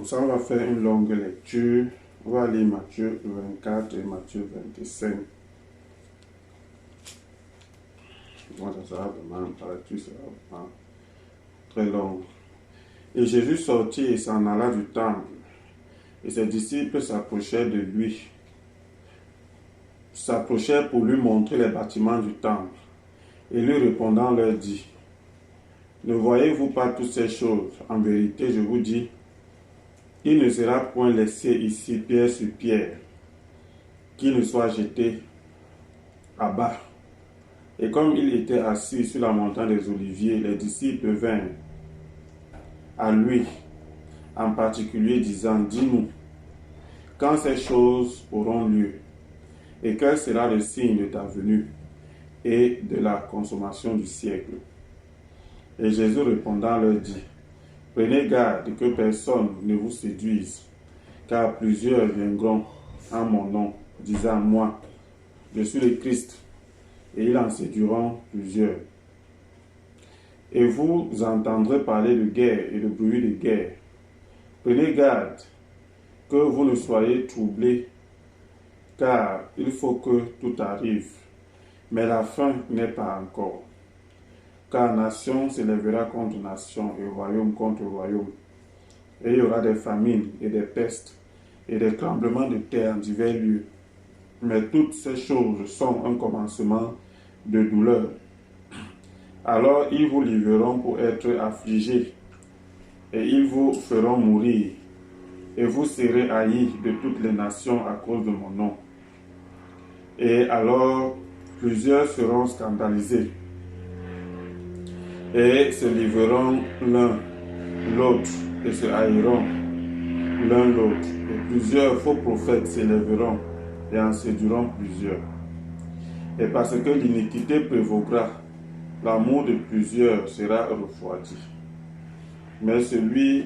ça, on va faire une longue lecture. On va lire Matthieu 24 et Matthieu 25. Bon, ça sera vraiment, la lecture sera vraiment très longue. Et Jésus sortit et s'en alla du temple. Et ses disciples s'approchaient de lui. S'approchaient pour lui montrer les bâtiments du temple. Et lui répondant leur dit: ne voyez-vous pas toutes ces choses? En vérité, je vous dis, il ne sera point laissé ici pierre sur pierre, qui ne soit jeté à bas. Et comme il était assis sur la montagne des Oliviers, les disciples vinrent à lui, en particulier disant: dis-nous, quand ces choses auront lieu, et quel sera le signe de ta venue et de la consommation du siècle? Et Jésus répondant leur dit: prenez garde que personne ne vous séduise, car plusieurs viendront en mon nom, disant: moi, je suis le Christ, et ils en séduiront plusieurs. Et vous entendrez parler de guerre et de bruit de guerre. Prenez garde que vous ne soyez troublés, car il faut que tout arrive, mais la fin n'est pas encore. Car nation s'élèvera contre nation et royaume contre royaume. Et il y aura des famines et des pestes et des tremblements de terre en divers lieux. Mais toutes ces choses sont un commencement de douleur. Alors ils vous livreront pour être affligés, et ils vous feront mourir, et vous serez haïs de toutes les nations à cause de mon nom. Et alors plusieurs seront scandalisés, et se livreront l'un l'autre, et se haïront l'un l'autre. Et plusieurs faux prophètes s'élèveront, et en séduiront plusieurs. Et parce que l'iniquité prévaudra, l'amour de plusieurs sera refroidi. Mais celui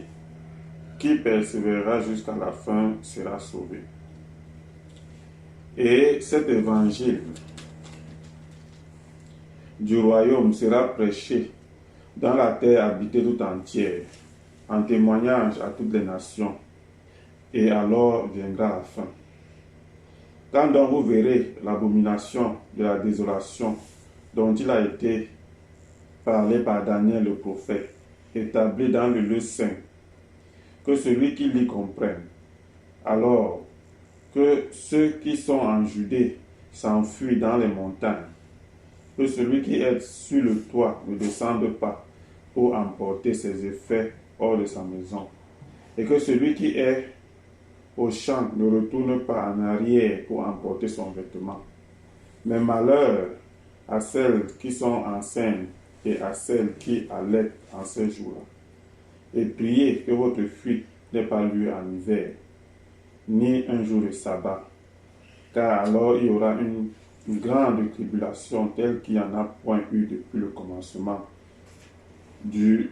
qui persévérera jusqu'à la fin sera sauvé. Et cet évangile du royaume sera prêché dans la terre habitée tout entière, en témoignage à toutes les nations. Et alors viendra la fin. Quand donc vous verrez l'abomination de la désolation dont il a été parlé par Daniel le prophète, établi dans le lieu saint, que celui qui l'y comprenne, alors que ceux qui sont en Judée s'enfuient dans les montagnes, que celui qui est sur le toit ne descende pas pour emporter ses effets hors de sa maison, et que celui qui est au champ ne retourne pas en arrière pour emporter son vêtement. Mais malheur à celles qui sont enceintes et à celles qui allaitent en ces jours-là. Et priez que votre fuite n'ait pas lieu en hiver, ni un jour de sabbat, car alors il y aura une grande tribulation telle qu'il n'y en a point eu depuis le commencement du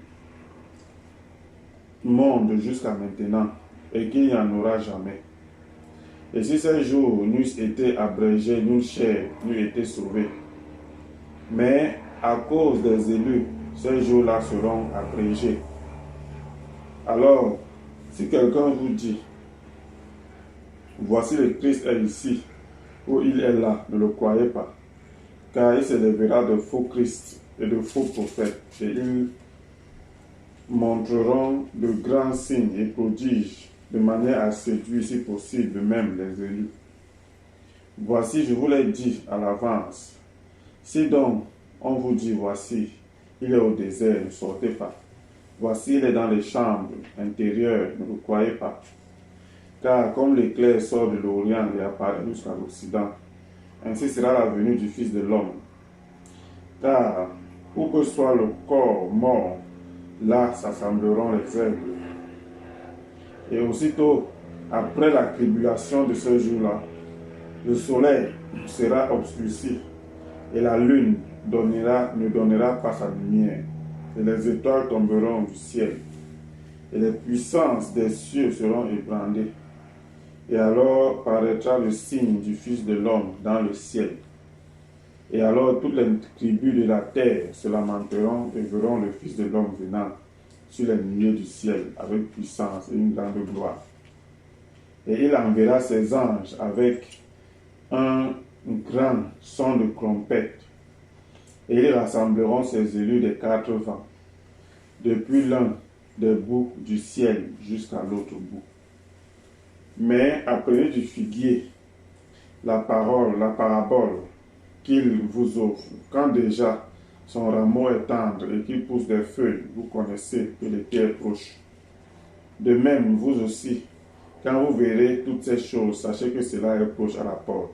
monde jusqu'à maintenant, et qu'il n'y en aura jamais. Et si ces jours n'eussent été abrégés, nulle chair n'eût été sauvée. Mais à cause des élus, ces jours-là seront abrégés. Alors, si quelqu'un vous dit: voici le Christ est ici, ou il est là, ne le croyez pas, car il s'élèvera de faux Christ et de faux prophètes, et ils montreront de grands signes et prodiges, de manière à séduire, si possible, même les élus. Voici, je vous l'ai dit à l'avance. Si donc on vous dit: voici, il est au désert, ne sortez pas. Voici, il est dans les chambres intérieures, ne le croyez pas. Car comme l'éclair sort de l'Orient et apparaît jusqu'à l'Occident, ainsi sera la venue du Fils de l'homme. Car où que soit le corps mort, là s'assembleront les aigles. Et aussitôt, après la tribulation de ce jour-là, le soleil sera obscurci, et la lune ne donnera pas sa lumière, et les étoiles tomberont du ciel, et les puissances des cieux seront ébranlées. Et alors paraîtra le signe du Fils de l'homme dans le ciel. Et alors toutes les tribus de la terre se lamenteront et verront le Fils de l'homme venant sur les milieux du ciel avec puissance et une grande gloire. Et il enverra ses anges avec un grand son de trompette, et ils rassembleront ses élus des quatre vents, depuis l'un des bouts du ciel jusqu'à l'autre bout. Mais apprenez du figuier la parabole qu'il vous offre. Quand déjà son rameau est tendre et qu'il pousse des feuilles, vous connaissez que l'été est proche. De même, vous aussi, quand vous verrez toutes ces choses, sachez que cela est proche à la porte.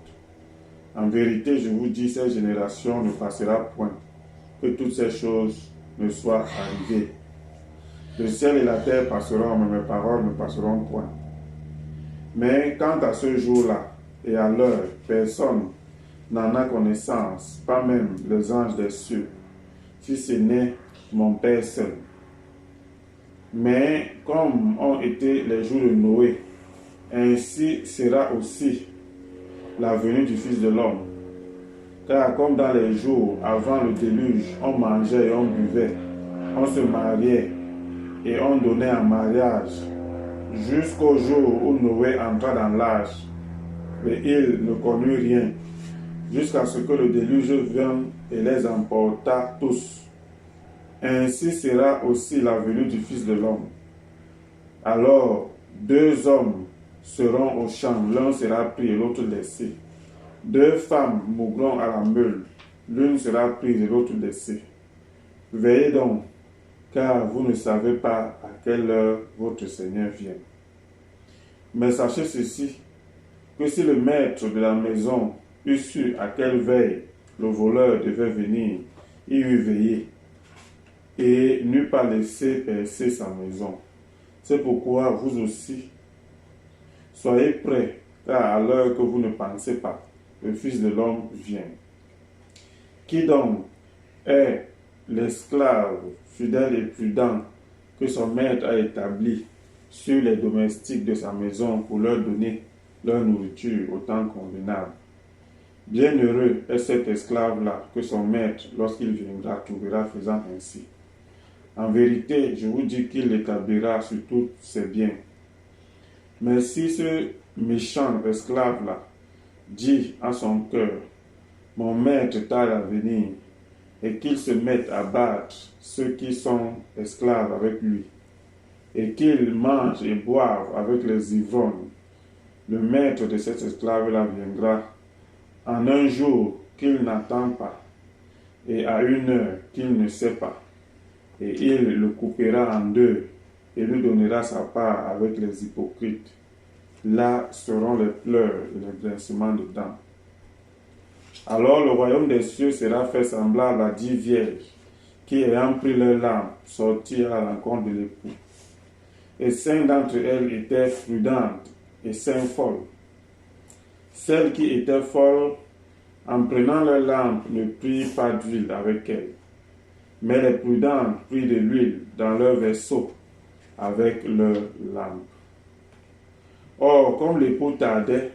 En vérité, je vous dis, cette génération ne passera point, que toutes ces choses ne soient arrivées. Le ciel et la terre passeront, mais mes paroles ne passeront point. Mais quant à ce jour-là et à l'heure, personne n'en a connaissance, pas même les anges des cieux, si ce n'est mon Père seul. Mais comme ont été les jours de Noé, ainsi sera aussi la venue du Fils de l'homme. Car comme dans les jours avant le déluge, on mangeait et on buvait, on se mariait et on donnait en mariage, jusqu'au jour où Noé entra dans l'âge, mais il ne connut rien, jusqu'à ce que le déluge vienne et les emporta tous. Ainsi sera aussi la venue du Fils de l'homme. Alors, deux hommes seront au champ, l'un sera pris et l'autre laissé. Deux femmes mourront à la meule, l'une sera prise et l'autre laissée. Veillez donc, car vous ne savez pas à quelle heure votre Seigneur vient. Mais sachez ceci, que si le maître de la maison eût su à quelle veille le voleur devait venir, il eût veillé et n'eût pas laissé percer sa maison. C'est pourquoi vous aussi, soyez prêts, car à l'heure que vous ne pensez pas, le Fils de l'homme vient. Qui donc est l'esclave fidèle et prudent que son maître a établi sur les domestiques de sa maison pour leur donner leur nourriture au temps convenable? Bienheureux est cet esclave-là que son maître, lorsqu'il viendra, trouvera faisant ainsi. En vérité, je vous dis qu'il l'établira sur tous ses biens. Mais si ce méchant esclave-là dit à son cœur, mon maître tarde à venir, et qu'il se mette à battre ceux qui sont esclaves avec lui, et qu'il mange et boive avec les ivrognes, le maître de cet esclave-là viendra en un jour qu'il n'attend pas, et à une heure qu'il ne sait pas, et il le coupera en deux, et lui donnera sa part avec les hypocrites. Là seront les pleurs et les grincements de dents. Alors le royaume des cieux sera fait semblable à 10 vierges qui, ayant pris leur lampe, sortirent à la rencontre de l'époux. Et 5 d'entre elles étaient prudentes et 5 folles. Celles qui étaient folles, en prenant leur lampe, ne prirent pas d'huile avec elles. Mais les prudentes prirent de l'huile dans leur vaisseau avec leur lampe. Or, comme l'époux tardait,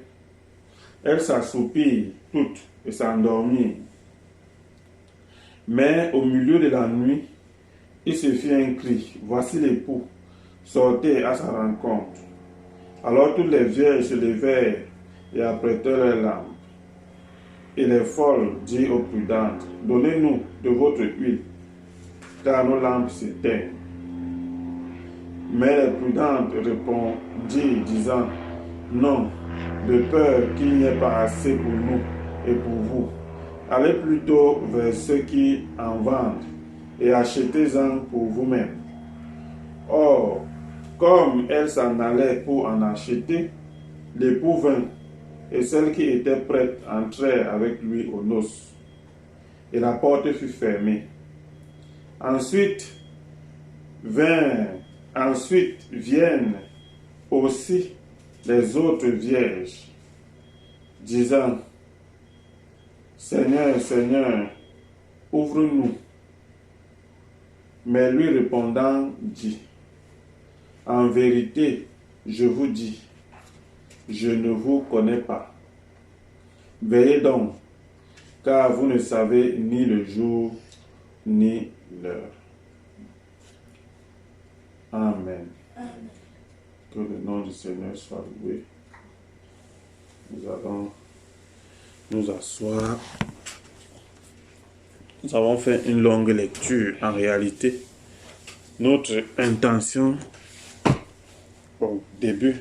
elles s'assoupirent toutes et s'endormirent. Mais au milieu de la nuit, il se fit un cri. Voici l'époux, sortez à sa rencontre. Alors toutes les vierges se levèrent et apprêtèrent leurs lampes. Et les folles dirent aux prudentes, donnez-nous de votre huile, car nos lampes s'éteignent. Mais les prudentes répondirent, disant, non, de peur qu'il n'y ait pas assez pour nous et pour vous. Allez plutôt vers ceux qui en vendent et achetez-en pour vous-même. Or, comme elles s'en allaient pour en acheter, l'époux vint, et celles qui étaient prêtes entrèrent avec lui aux noces, et la porte fut fermée. Ensuite viennent aussi les autres vierges, disant, Seigneur, Seigneur, ouvre-nous. Mais lui répondant dit, en vérité, je vous dis, je ne vous connais pas. Veillez donc, car vous ne savez ni le jour ni l'heure. Amen. Que le nom du Seigneur soit loué. Nous allons nous asseoir. Nous avons fait une longue lecture. En réalité, notre intention au début,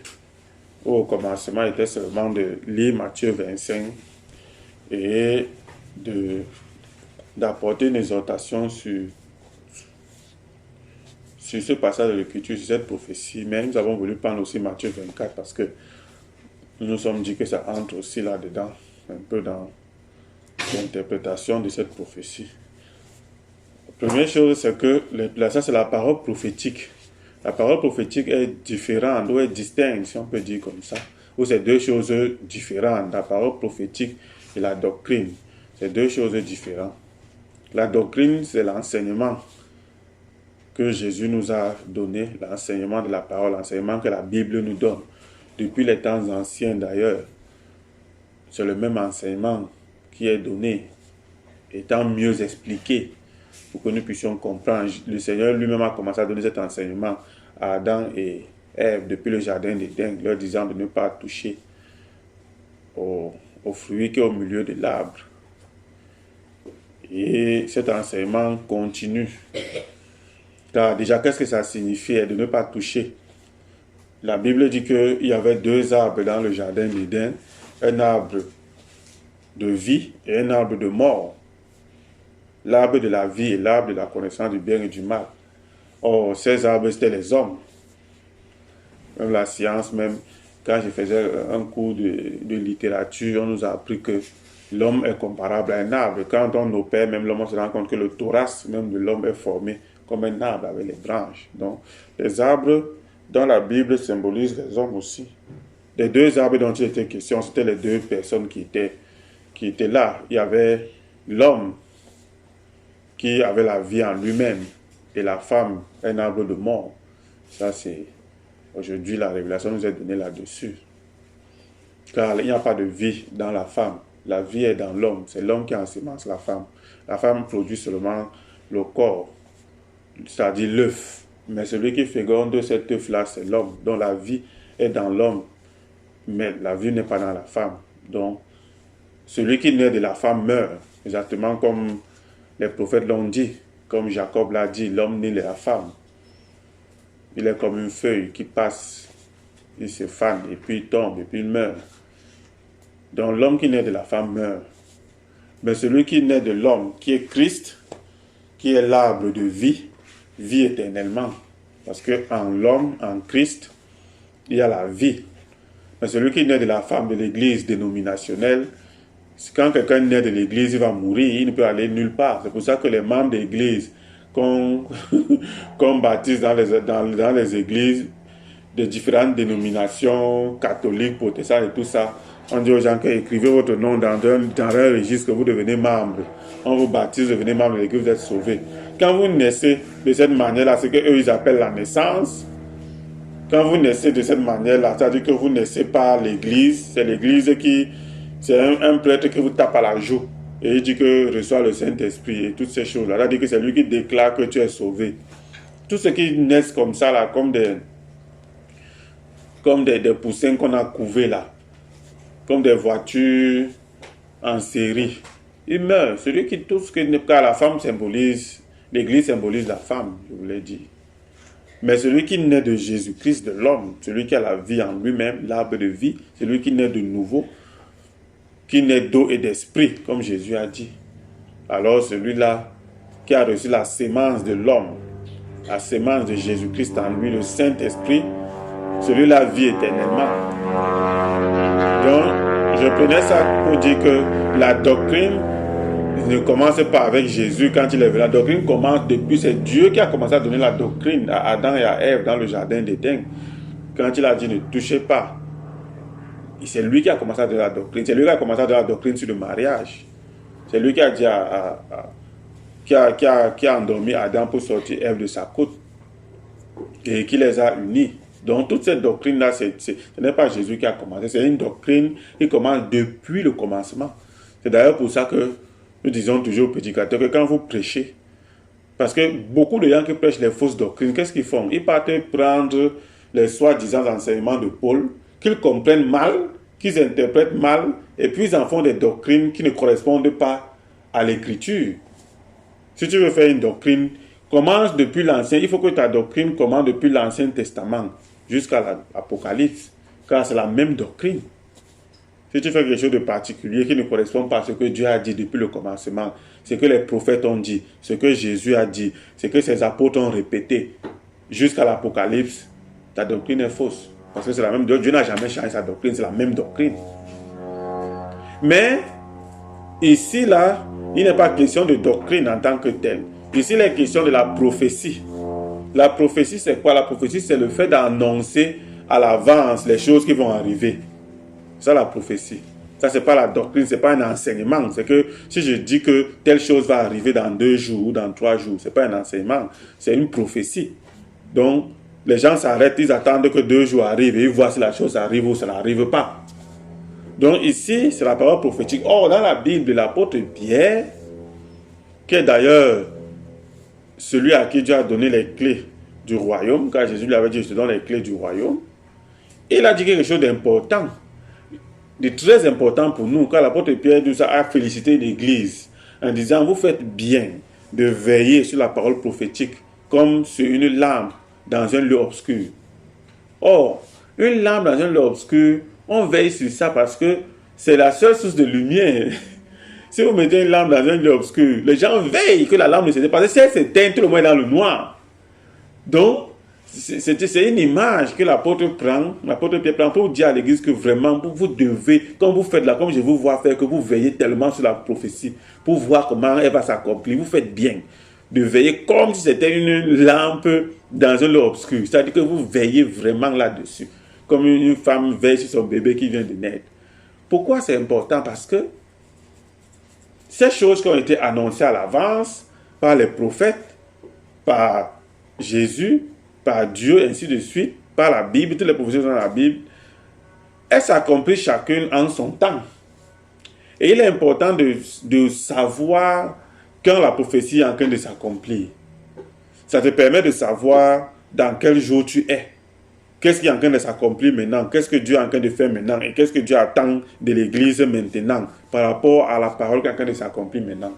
au commencement, était seulement de lire Matthieu 25 et d'apporter une exhortation sur ce passage de l'Écriture, sur cette prophétie. Mais nous avons voulu prendre aussi Matthieu 24 parce que nous nous sommes dit que ça entre aussi là-dedans, un peu dans l'interprétation de cette prophétie. La première chose, c'est que ça, c'est la parole prophétique. La parole prophétique est différente, ou est distincte, si on peut dire comme ça. Ou c'est deux choses différentes. La parole prophétique et la doctrine, c'est deux choses différentes. La doctrine, c'est l'enseignement que Jésus nous a donné, l'enseignement de la parole, l'enseignement que la Bible nous donne. Depuis les temps anciens d'ailleurs, c'est le même enseignement qui est donné, étant mieux expliqué pour que nous puissions comprendre. Le Seigneur lui-même a commencé à donner cet enseignement à Adam et Ève depuis le jardin d'Éden, leur disant de ne pas toucher au fruit qui est au milieu de l'arbre. Et cet enseignement continue. Car déjà, qu'est-ce que ça signifiait de ne pas toucher? La Bible dit qu'il y avait deux arbres dans le jardin d'Éden, un arbre de vie et un arbre de mort. L'arbre de la vie et l'arbre de la connaissance du bien et du mal. Or, ces arbres, c'était les hommes. Même la science, même quand je faisais un cours de littérature, on nous a appris que l'homme est comparable à un arbre. Quand on opère, même l'homme, on se rend compte que le thorax même de l'homme est formé comme un arbre avec les branches. Donc, les arbres dans la Bible symbolisent les hommes aussi. Les deux arbres dont il était question, c'était les deux personnes qui étaient là. Il y avait l'homme qui avait la vie en lui-même et la femme, un arbre de mort. Ça, c'est aujourd'hui la révélation nous est donnée là-dessus. Car il n'y a pas de vie dans la femme. La vie est dans l'homme. C'est l'homme qui ensemence la femme. La femme produit seulement le corps, c'est-à-dire l'œuf. Mais celui qui féconde cet œuf-là, c'est l'homme. Donc la vie est dans l'homme, mais la vie n'est pas dans la femme. Donc, celui qui naît de la femme meurt, exactement comme les prophètes l'ont dit, comme Jacob l'a dit, l'homme naît de la femme. Il est comme une feuille qui passe, il se fane, et puis il tombe, et puis il meurt. Donc l'homme qui naît de la femme meurt. Mais celui qui naît de l'homme, qui est Christ, qui est l'arbre de vie, vit éternellement. Parce qu'en l'homme, en Christ, il y a la vie. Mais celui qui naît de la femme de l'église dénominationnelle, quand quelqu'un naît de l'église, il va mourir, il ne peut aller nulle part. C'est pour ça que les membres de l'église qu'on baptise dans les églises de différentes dénominations, catholiques, protestantes et tout ça, on dit aux gens que écrivez votre nom dans un registre que vous devenez membre. On vous baptise, devenez membre de l'église, vous êtes sauvés. Quand vous naissez de cette manière-là, c'est qu'eux, ils appellent la naissance. Quand vous naissez de cette manière-là, c'est-à-dire que vous naissez par l'église, c'est l'église qui... C'est un prêtre qui vous tape à la joue et il dit que reçoit le Saint-Esprit et toutes ces choses-là. C'est-à-dire que c'est lui qui déclare que tu es sauvé. Tous ceux qui naissent comme ça, là, comme des poussins qu'on a couvés là, comme des voitures en série, ils meurent. Celui qui tout ce que la femme symbolise, l'église symbolise la femme, je vous l'ai dit. Mais celui qui naît de Jésus-Christ, de l'homme, celui qui a la vie en lui-même, l'arbre de vie, celui qui naît de nouveau, qui naît d'eau et d'esprit, comme Jésus a dit. Alors celui-là qui a reçu la sémence de l'homme, la sémence de Jésus-Christ en lui, le Saint-Esprit, celui-là vit éternellement. Donc, je prenais ça pour dire que la doctrine ne commence pas avec Jésus quand il est venu. La doctrine commence depuis, c'est Dieu qui a commencé à donner la doctrine à Adam et à Ève dans le jardin d'Éden. Quand il a dit ne touchez pas, c'est lui qui a commencé à donner la doctrine. C'est lui qui a commencé à donner la doctrine sur le mariage. C'est lui qui a dit qui a endormi Adam pour sortir Ève de sa côte et qui les a unis. Donc toute cette doctrine-là, ce n'est pas Jésus qui a commencé. C'est une doctrine qui commence depuis le commencement. C'est d'ailleurs pour ça que nous disons toujours aux prédicateurs que quand vous prêchez, Parce que beaucoup de gens qui prêchent les fausses doctrines, qu'est-ce qu'ils font? Ils partent prendre les soi-disant enseignements de Paul, qu'ils comprennent mal, qu'ils interprètent mal, et puis ils en font des doctrines qui ne correspondent pas à l'écriture. Si tu veux faire une doctrine, commence depuis l'Ancien, il faut que ta doctrine commence depuis l'Ancien Testament jusqu'à l'Apocalypse, car c'est la même doctrine. Si tu fais quelque chose de particulier qui ne correspond pas à ce que Dieu a dit depuis le commencement, ce que les prophètes ont dit, ce que Jésus a dit, ce que ses apôtres ont répété, jusqu'à l'Apocalypse, ta doctrine est fausse. Parce que c'est la même doctrine. Dieu n'a jamais changé sa doctrine, c'est la même doctrine. Mais, ici, là, il n'est pas question de doctrine en tant que telle. Ici, il est question de la prophétie. La prophétie, c'est quoi? La prophétie, c'est le fait d'annoncer à l'avance les choses qui vont arriver. C'est ça la prophétie. Ça, c'est pas la doctrine, c'est pas un enseignement. C'est que si je dis que telle chose va arriver dans 2 jours ou dans 3 jours, c'est pas un enseignement, c'est une prophétie. Donc, les gens s'arrêtent, ils attendent que 2 jours arrivent et ils voient si la chose arrive ou ça n'arrive pas. Donc ici, c'est la parole prophétique. Or, dans la Bible de l'apôtre Pierre, qui est d'ailleurs celui à qui Dieu a donné les clés du royaume, car Jésus lui avait dit, je te donne les clés du royaume, il a dit quelque chose d'important, de très important pour nous, car l'apôtre Pierre nous a félicité l'Église en disant, vous faites bien de veiller sur la parole prophétique comme sur une lampe dans un lieu obscur. Or, une lampe dans un lieu obscur, on veille sur ça parce que c'est la seule source de lumière. Si vous mettez une lampe dans un lieu obscur, les gens veillent que la lampe ne s'éteigne pas. Si elle s'éteint, tout le monde est dans le noir. Donc, c'est une image que l'apôtre Pierre prend pour dire à l'église que vraiment, vous devez, comme vous faites là, comme je vous vois faire, que vous veillez tellement sur la prophétie pour voir comment elle va s'accomplir. Vous faites bien de veiller comme si c'était une lampe dans un lieu obscur. C'est-à-dire que vous veillez vraiment là-dessus. Comme une femme veille sur son bébé qui vient de naître. Pourquoi c'est important? Parce que ces choses qui ont été annoncées à l'avance par les prophètes, par Jésus, par Dieu, ainsi de suite, par la Bible, toutes les prophéties dans la Bible, elles s'accomplissent chacune en son temps. Et il est important de savoir quand la prophétie est en train de s'accomplir. Ça te permet de savoir dans quel jour tu es. Qu'est-ce qui est en train de s'accomplir maintenant? Qu'est-ce que Dieu est en train de faire maintenant? Et qu'est-ce que Dieu attend de l'Église maintenant par rapport à la parole qui est en train de s'accomplir maintenant?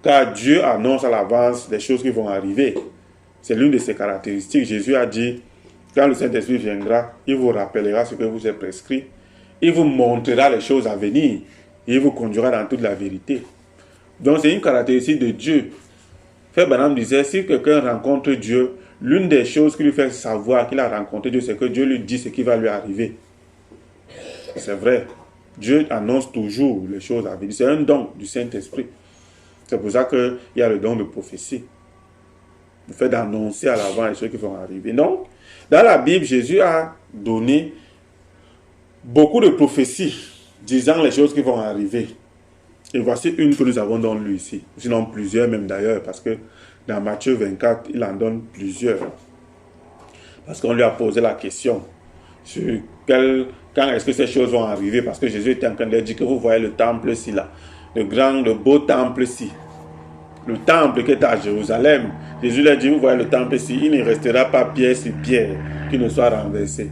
Car Dieu annonce à l'avance des choses qui vont arriver. C'est l'une de ses caractéristiques. Jésus a dit, quand le Saint-Esprit viendra, il vous rappellera ce que vous avez prescrit. Il vous montrera les choses à venir. Et il vous conduira dans toute la vérité. Donc c'est une caractéristique de Dieu. Frère Branham disait, si quelqu'un rencontre Dieu, l'une des choses qui lui fait savoir qu'il a rencontré Dieu, c'est que Dieu lui dit ce qui va lui arriver. C'est vrai. Dieu annonce toujours les choses à venir. C'est un don du Saint-Esprit. C'est pour ça qu'il y a le don de prophétie. Le fait d'annoncer à l'avant les choses qui vont arriver. Donc, dans la Bible, Jésus a donné beaucoup de prophéties disant les choses qui vont arriver. Et voici une que nous avons dans lui ici. Sinon plusieurs même d'ailleurs, parce que dans Matthieu 24, il en donne plusieurs. Parce qu'on lui a posé la question sur quand est-ce que ces choses vont arriver. Parce que Jésus était en train de dire que vous voyez le temple ici là. Le beau temple ici. Le temple qui est à Jérusalem. Jésus lui a dit, vous voyez le temple ici, il ne restera pas pierre sur pierre qui ne soit renversé.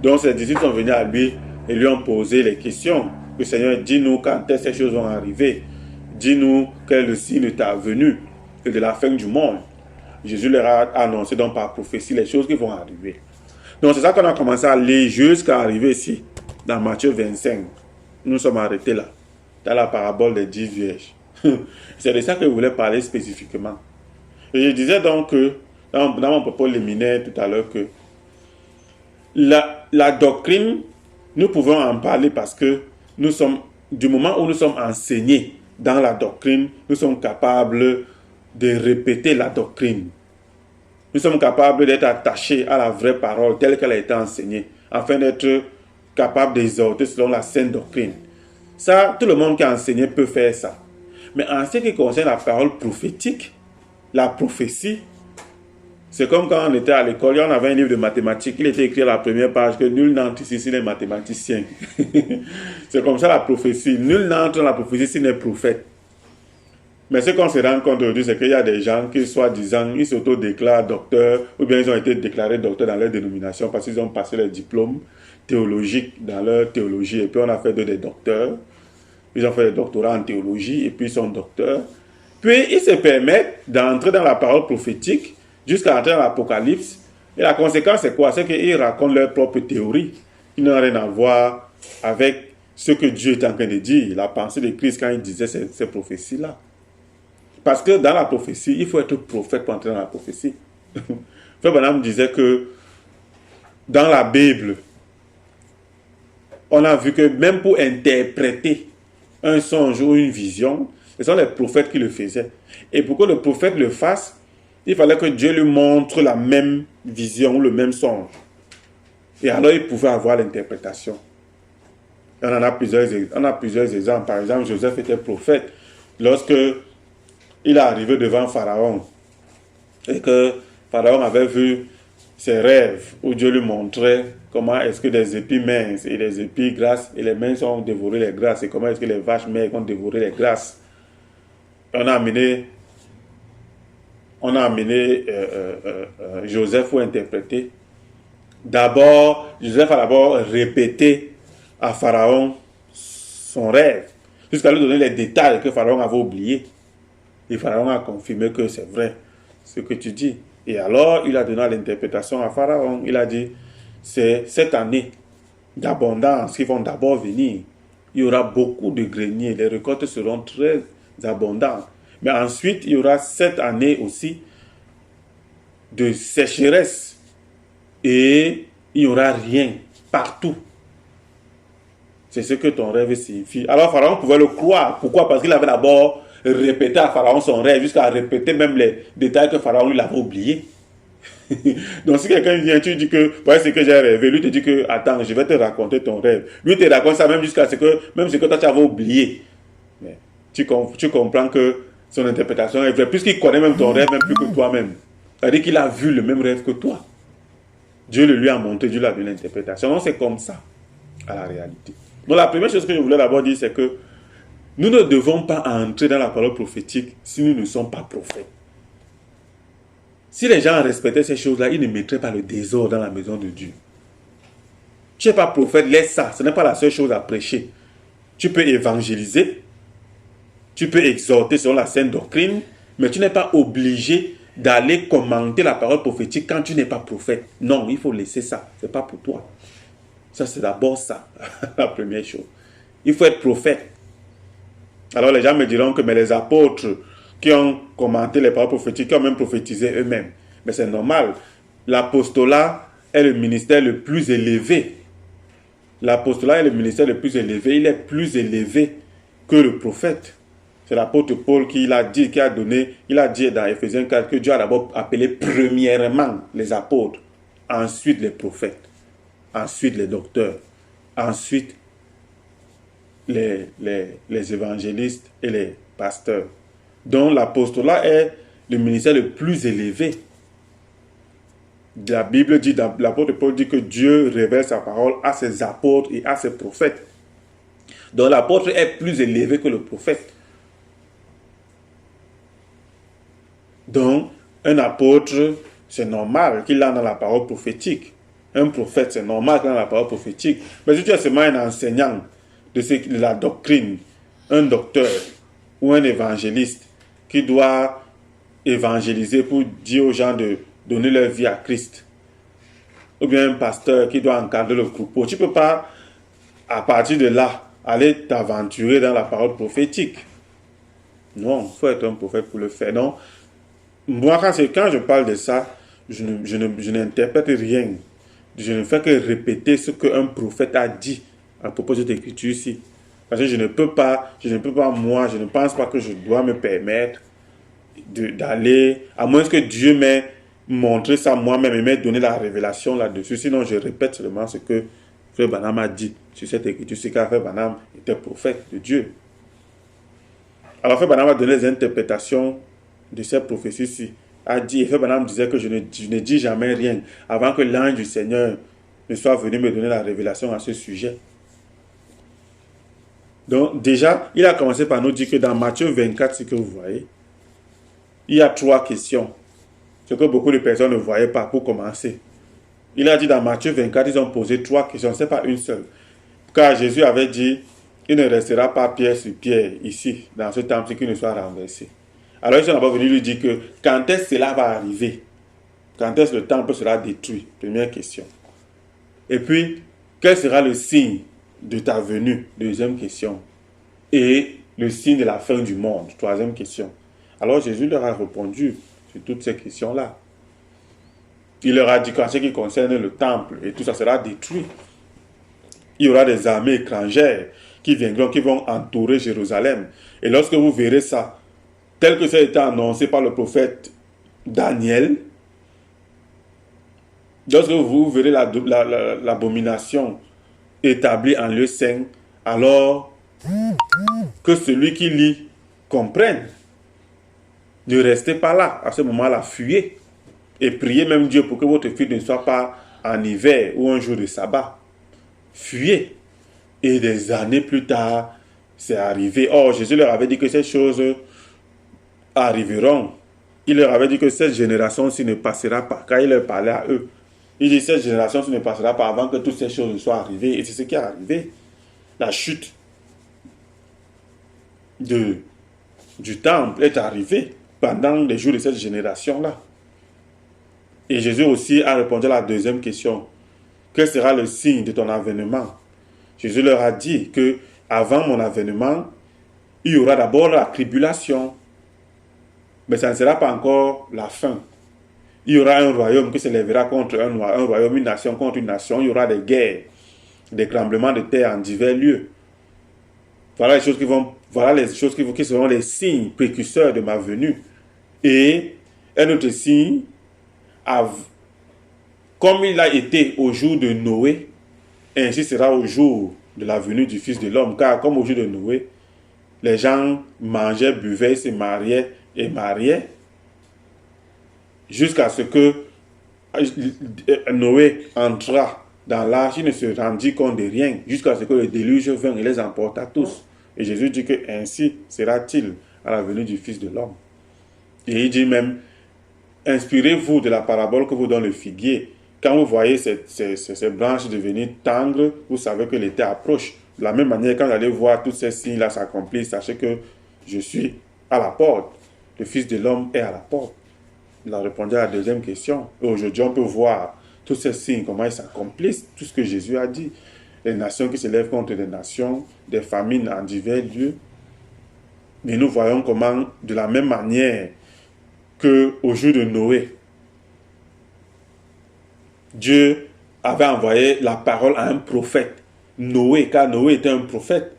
Donc ses disciples sont venus à lui et lui ont posé les questions. Le Seigneur, dis-nous quand ces choses vont arriver. Dis-nous quel est le signe de ta venue et de la fin du monde. Jésus leur a annoncé donc par prophétie les choses qui vont arriver. Donc c'est ça qu'on a commencé à lire jusqu'à arriver ici, dans Matthieu 25. Nous sommes arrêtés là, dans la parabole des 10 vierges. C'est de ça que je voulais parler spécifiquement. Et je disais donc que, dans mon propos liminaire tout à l'heure, que la doctrine, nous pouvons en parler parce que nous sommes, du moment où nous sommes enseignés dans la doctrine, nous sommes capables de répéter la doctrine. Nous sommes capables d'être attachés à la vraie parole telle qu'elle a été enseignée, afin d'être capables d'exhorter selon la sainte doctrine. Ça, tout le monde qui a enseigné peut faire ça. Mais en ce qui concerne la parole prophétique, la prophétie, c'est comme quand on était à l'école, on avait un livre de mathématiques, il était écrit à la première page que nul n'entre ici s'il est mathématicien. C'est comme ça la prophétie. Nul n'entre dans la prophétie s'il n'est prophète. Mais ce qu'on se rend compte aujourd'hui, c'est qu'il y a des gens qui, soi-disant, ils s'auto-déclarent docteurs, ou bien ils ont été déclarés docteurs dans leur dénomination parce qu'ils ont passé les diplômes théologiques dans leur théologie, et puis on a fait d'eux des docteurs. Ils ont fait des doctorats en théologie, et puis ils sont docteurs. Puis ils se permettent d'entrer dans la parole prophétique jusqu'à entrer dans l'Apocalypse. Et la conséquence, c'est quoi? C'est qu'ils racontent leur propre théorie, qui n'ont rien à voir avec ce que Dieu est en train de dire, la pensée de Christ quand il disait ces prophéties-là. Parce que dans la prophétie, il faut être prophète pour entrer dans la prophétie. Frère Branham disait que dans la Bible, on a vu que même pour interpréter un songe ou une vision, ce sont les prophètes qui le faisaient. Et pour que le prophète le fasse, il fallait que Dieu lui montre la même vision ou le même songe. Et alors il pouvait avoir l'interprétation. On a plusieurs exemples. Par exemple, Joseph était prophète. Lorsque il est arrivé devant Pharaon et que Pharaon avait vu ses rêves où Dieu lui montrait comment est-ce que des épis minces et des épis grasses et les minces ont dévoré les grasses et comment est-ce que les vaches maigres ont dévoré les grasses. On a amené Joseph pour interpréter. Joseph a d'abord répété à Pharaon son rêve jusqu'à lui donner les détails que Pharaon avait oubliés. Et Pharaon a confirmé que c'est vrai ce que tu dis. Et alors, il a donné l'interprétation à Pharaon. Il a dit, c'est cette année d'abondance qui vont d'abord venir. Il y aura beaucoup de greniers. Les récoltes seront très abondantes. Mais ensuite, il y aura cette année aussi de sécheresse. Et il n'y aura rien partout. C'est ce que ton rêve signifie. Alors, Pharaon pouvait le croire. Pourquoi? Parce qu'il avait d'abord répéter à Pharaon son rêve, jusqu'à répéter même les détails que Pharaon lui avait oubliés. Donc si quelqu'un vient, tu dis que voilà ce que j'ai rêvé, lui te dit que attends, je vais te raconter ton rêve. Lui te raconte ça même jusqu'à ce que même ce que toi tu avais oublié. Mais tu comprends que son interprétation est vraie, puisqu'il connaît même ton rêve même plus que toi-même. C'est-à-dire qu'il a vu le même rêve que toi. Dieu le lui a montré, Dieu lui a donné l'interprétation. Donc c'est comme ça à la réalité. Donc la première chose que je voulais d'abord dire, c'est que nous ne devons pas entrer dans la parole prophétique si nous ne sommes pas prophètes. Si les gens respectaient ces choses-là, ils ne mettraient pas le désordre dans la maison de Dieu. Tu n'es pas prophète, laisse ça. Ce n'est pas la seule chose à prêcher. Tu peux évangéliser, tu peux exhorter selon la saine doctrine, mais tu n'es pas obligé d'aller commenter la parole prophétique quand tu n'es pas prophète. Non, il faut laisser ça. Ce n'est pas pour toi. Ça, c'est d'abord ça, la première chose. Il faut être prophète. Alors les gens me diront que mais les apôtres qui ont commenté les paroles prophétiques, qui ont même prophétisé eux-mêmes. Mais c'est normal. L'apostolat est le ministère le plus élevé. L'apostolat est le ministère le plus élevé. Il est plus élevé que le prophète. C'est l'apôtre Paul qui a dit dans Éphésiens 4 que Dieu a d'abord appelé premièrement les apôtres, ensuite les prophètes, ensuite les docteurs, ensuite les évangélistes et les pasteurs. Donc l'apostolat est le ministère le plus élevé. La Bible dit, l'apôtre Paul dit que Dieu révèle sa parole à ses apôtres et à ses prophètes. Donc l'apôtre est plus élevé que le prophète. Donc un apôtre, c'est normal qu'il a dans la parole prophétique. Un prophète, c'est normal qu'il a dans la parole prophétique. Mais si tu es seulement un enseignant de la doctrine, un docteur ou un évangéliste qui doit évangéliser pour dire aux gens de donner leur vie à Christ, ou bien un pasteur qui doit encadrer le troupeau, tu ne peux pas, à partir de là, aller t'aventurer dans la parole prophétique. Non, il faut être un prophète pour le faire. Non, moi, quand je parle de ça, je n'interprète rien. Je ne fais que répéter ce qu'un prophète a dit à propos de cette écriture ici. Parce que je ne peux pas, moi, je ne pense pas que je dois me permettre d'aller, à moins que Dieu m'ait montré ça moi-même et m'ait donné la révélation là-dessus. Sinon, je répète seulement ce que Frère Branham a dit sur cette écriture. C'est car Frère Branham était prophète de Dieu. Alors, Frère Branham a donné les interprétations de cette prophétie-ci. A dit, et Frère Branham disait que je ne dis jamais rien avant que l'ange du Seigneur ne soit venu me donner la révélation à ce sujet. Donc déjà, il a commencé par nous dire que dans Matthieu 24, ce que vous voyez, il y a 3 questions. Ce que beaucoup de personnes ne voyaient pas pour commencer. Il a dit dans Matthieu 24, ils ont posé 3 questions, ce n'est pas une seule. Car Jésus avait dit, il ne restera pas pierre sur pierre ici, dans ce temple, qui ne soit renversé. Alors ils sont d'abord venus lui dire que quand est-ce que cela va arriver? Quand est-ce que le temple sera détruit? Première question. Et puis, quel sera le signe de ta venue? Deuxième question. Et le signe de la fin du monde? Troisième question. Alors Jésus leur a répondu sur toutes ces questions-là. Il leur a dit qu'en ce qui concerne le temple, et tout ça sera détruit. Il y aura des armées étrangères qui viendront, qui vont entourer Jérusalem. Et lorsque vous verrez ça, tel que ça a été annoncé par le prophète Daniel, lorsque vous verrez l'abomination établie en lieu saint, alors que celui qui lit comprenne. Ne restez pas là, à ce moment-là, fuyez. Et priez même Dieu pour que votre fille ne soit pas en hiver ou un jour de sabbat. Fuyez. Et des années plus tard, c'est arrivé. Or, Jésus leur avait dit que ces choses arriveront. Il leur avait dit que cette génération-ci ne passera pas. Quand il leur parlait à eux, il dit cette génération-ci ne passera pas avant que toutes ces choses soient arrivées. Et c'est ce qui est arrivé. La chute du temple est arrivée pendant les jours de cette génération-là. Et Jésus aussi a répondu à la deuxième question. Quel sera le signe de ton avènement? Jésus leur a dit que avant mon avènement, il y aura d'abord la tribulation. Mais ça ne sera pas encore la fin. Il y aura un royaume qui s'élèvera contre un royaume, une nation contre une nation. Il y aura des guerres, des tremblements de terre en divers lieux. Voilà les choses qui seront les signes précurseurs de ma venue. Et un autre signe, comme il a été au jour de Noé, ainsi sera au jour de la venue du Fils de l'homme. Car comme au jour de Noé, les gens mangeaient, buvaient, se mariaient et mariaient, jusqu'à ce que Noé entra dans l'arche, il ne se rendit compte de rien, jusqu'à ce que le déluge vint et les emporta tous. Et Jésus dit que ainsi sera-t-il à la venue du Fils de l'homme. Et il dit même, inspirez-vous de la parabole que vous donne le figuier. Quand vous voyez ces branches devenir tendres, vous savez que l'été approche. De la même manière, quand vous allez voir tous ces signes-là s'accomplir, sachez que je suis à la porte. Le Fils de l'homme est à la porte. Il a répondu à la deuxième question. Et aujourd'hui, on peut voir tous ces signes, comment ils s'accomplissent, tout ce que Jésus a dit. Les nations qui se lèvent contre les nations, des famines en divers lieux. Mais nous voyons comment, de la même manière qu'au jour de Noé, Dieu avait envoyé la parole à un prophète, Noé, car Noé était un prophète.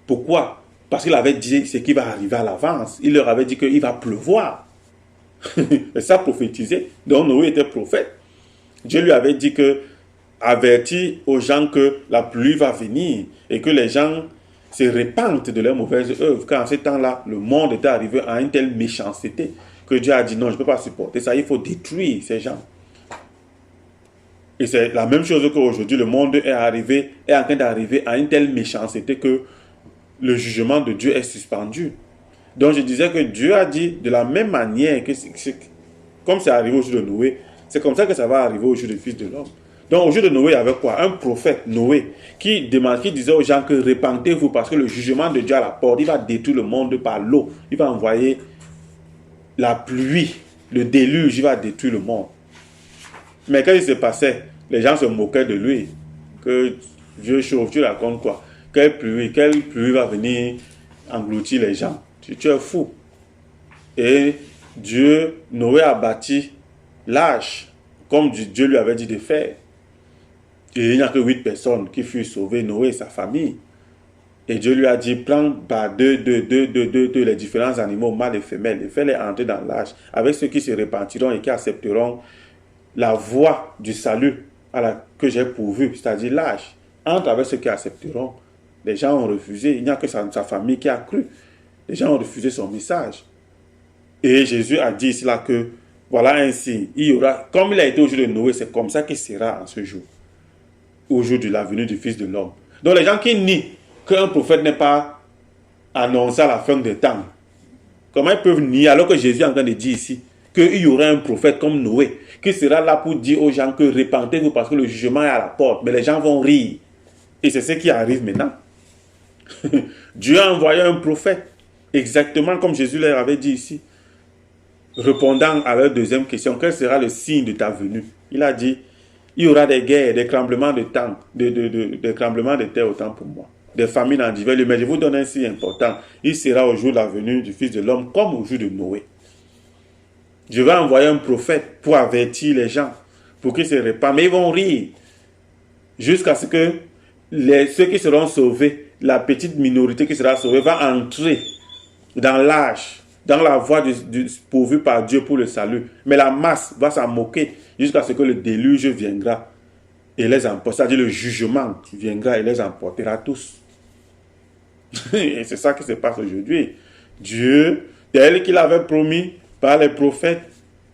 Pourquoi? Parce qu'il avait dit ce qui va arriver à l'avance. Il leur avait dit qu'il va pleuvoir. Et ça prophétisé. Donc Noé était prophète. Dieu lui avait dit que, avertit aux gens que la pluie va venir et que les gens se repentent de leurs mauvaises œuvres. Car en ce temps-là, le monde était arrivé à une telle méchanceté que Dieu a dit non, je ne peux pas supporter ça, il faut détruire ces gens. Et c'est la même chose qu'aujourd'hui, le monde est en train d'arriver à une telle méchanceté que le jugement de Dieu est suspendu. Donc je disais que Dieu a dit de la même manière que comme c'est arrivé au jour de Noé, c'est comme ça que ça va arriver au jour du Fils de l'homme. Donc au jour de Noé, il y avait quoi? Un prophète, Noé, qui disait aux gens que repentez-vous parce que le jugement de Dieu à la porte, il va détruire le monde par l'eau. Il va envoyer la pluie, le déluge, il va détruire le monde. Mais quand il se passait, les gens se moquaient de lui. Que Dieu chauffe, tu racontes quoi? Quelle pluie va venir engloutir les gens? Tu es fou. Et Noé a bâti l'arche, comme Dieu lui avait dit de faire. Et il n'y a que 8 personnes qui furent sauvées, Noé et sa famille. Et Dieu lui a dit, prends par deux les différents animaux, mâles et femelles, et fais-les entrer dans l'arche, avec ceux qui se repentiront et qui accepteront la voie du salut que j'ai pourvu, c'est-à-dire l'arche. Entre avec ceux qui accepteront. Les gens ont refusé, il n'y a que sa famille qui a cru. Les gens ont refusé son message. Et Jésus a dit ici là que, voilà ainsi, il y aura, comme il a été au jour de Noé, c'est comme ça qu'il sera en ce jour. Au jour de la venue du Fils de l'homme. Donc les gens qui nient qu'un prophète n'est pas annoncé à la fin des temps? Comment ils peuvent nier alors que Jésus est en train de dire ici qu'il y aura un prophète comme Noé qui sera là pour dire aux gens que répentez-vous parce que le jugement est à la porte. Mais les gens vont rire. Et c'est ce qui arrive maintenant. Dieu a envoyé un prophète, exactement comme Jésus leur avait dit ici, répondant à leur deuxième question, quel sera le signe de ta venue? Il a dit, il y aura des guerres, des tremblements de temps, des tremblements de terre autant pour moi, des famines en divers lieux. Mais je vous donne un signe important, il sera au jour de la venue du Fils de l'homme comme au jour de Noé. Je vais envoyer un prophète pour avertir les gens, pour qu'ils se répandent, mais ils vont rire, jusqu'à ce que ceux qui seront sauvés, la petite minorité qui sera sauvée, va entrer dans l'âge, dans la voie pourvue par Dieu pour le salut. Mais la masse va s'en moquer jusqu'à ce que le déluge viendra et les emportera. C'est-à-dire le jugement qui viendra et les emportera tous. Et c'est ça qui se passe aujourd'hui. Dieu, tel qu'il avait promis par les prophètes,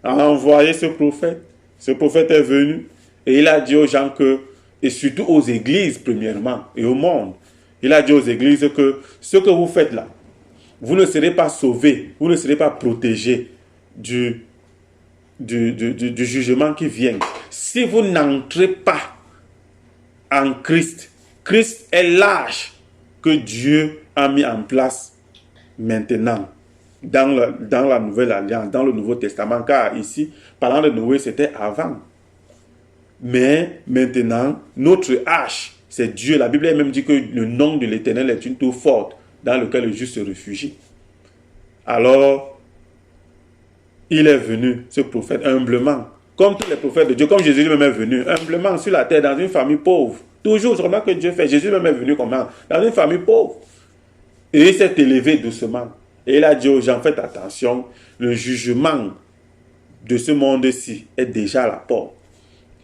a envoyé ce prophète. Ce prophète est venu et il a dit aux gens que, et surtout aux églises premièrement et au monde, il a dit aux églises que ce que vous faites là, vous ne serez pas sauvés, vous ne serez pas protégés du jugement qui vient. Si vous n'entrez pas en Christ, Christ est l'âge que Dieu a mis en place maintenant dans la nouvelle alliance, dans le Nouveau Testament, car ici, parlant de Noé, c'était avant. Mais maintenant, notre âge, c'est Dieu. La Bible même dit que le nom de l'Éternel est une tour forte dans laquelle le juste se réfugie. Alors, il est venu, ce prophète, humblement, comme tous les prophètes de Dieu, comme Jésus lui-même est venu, humblement sur la terre, dans une famille pauvre. Toujours, c'est comme ça que Dieu fait. Jésus lui-même est venu comment? Dans une famille pauvre. Et il s'est élevé doucement. Et il a dit aux gens, faites attention, le jugement de ce monde-ci est déjà à la porte.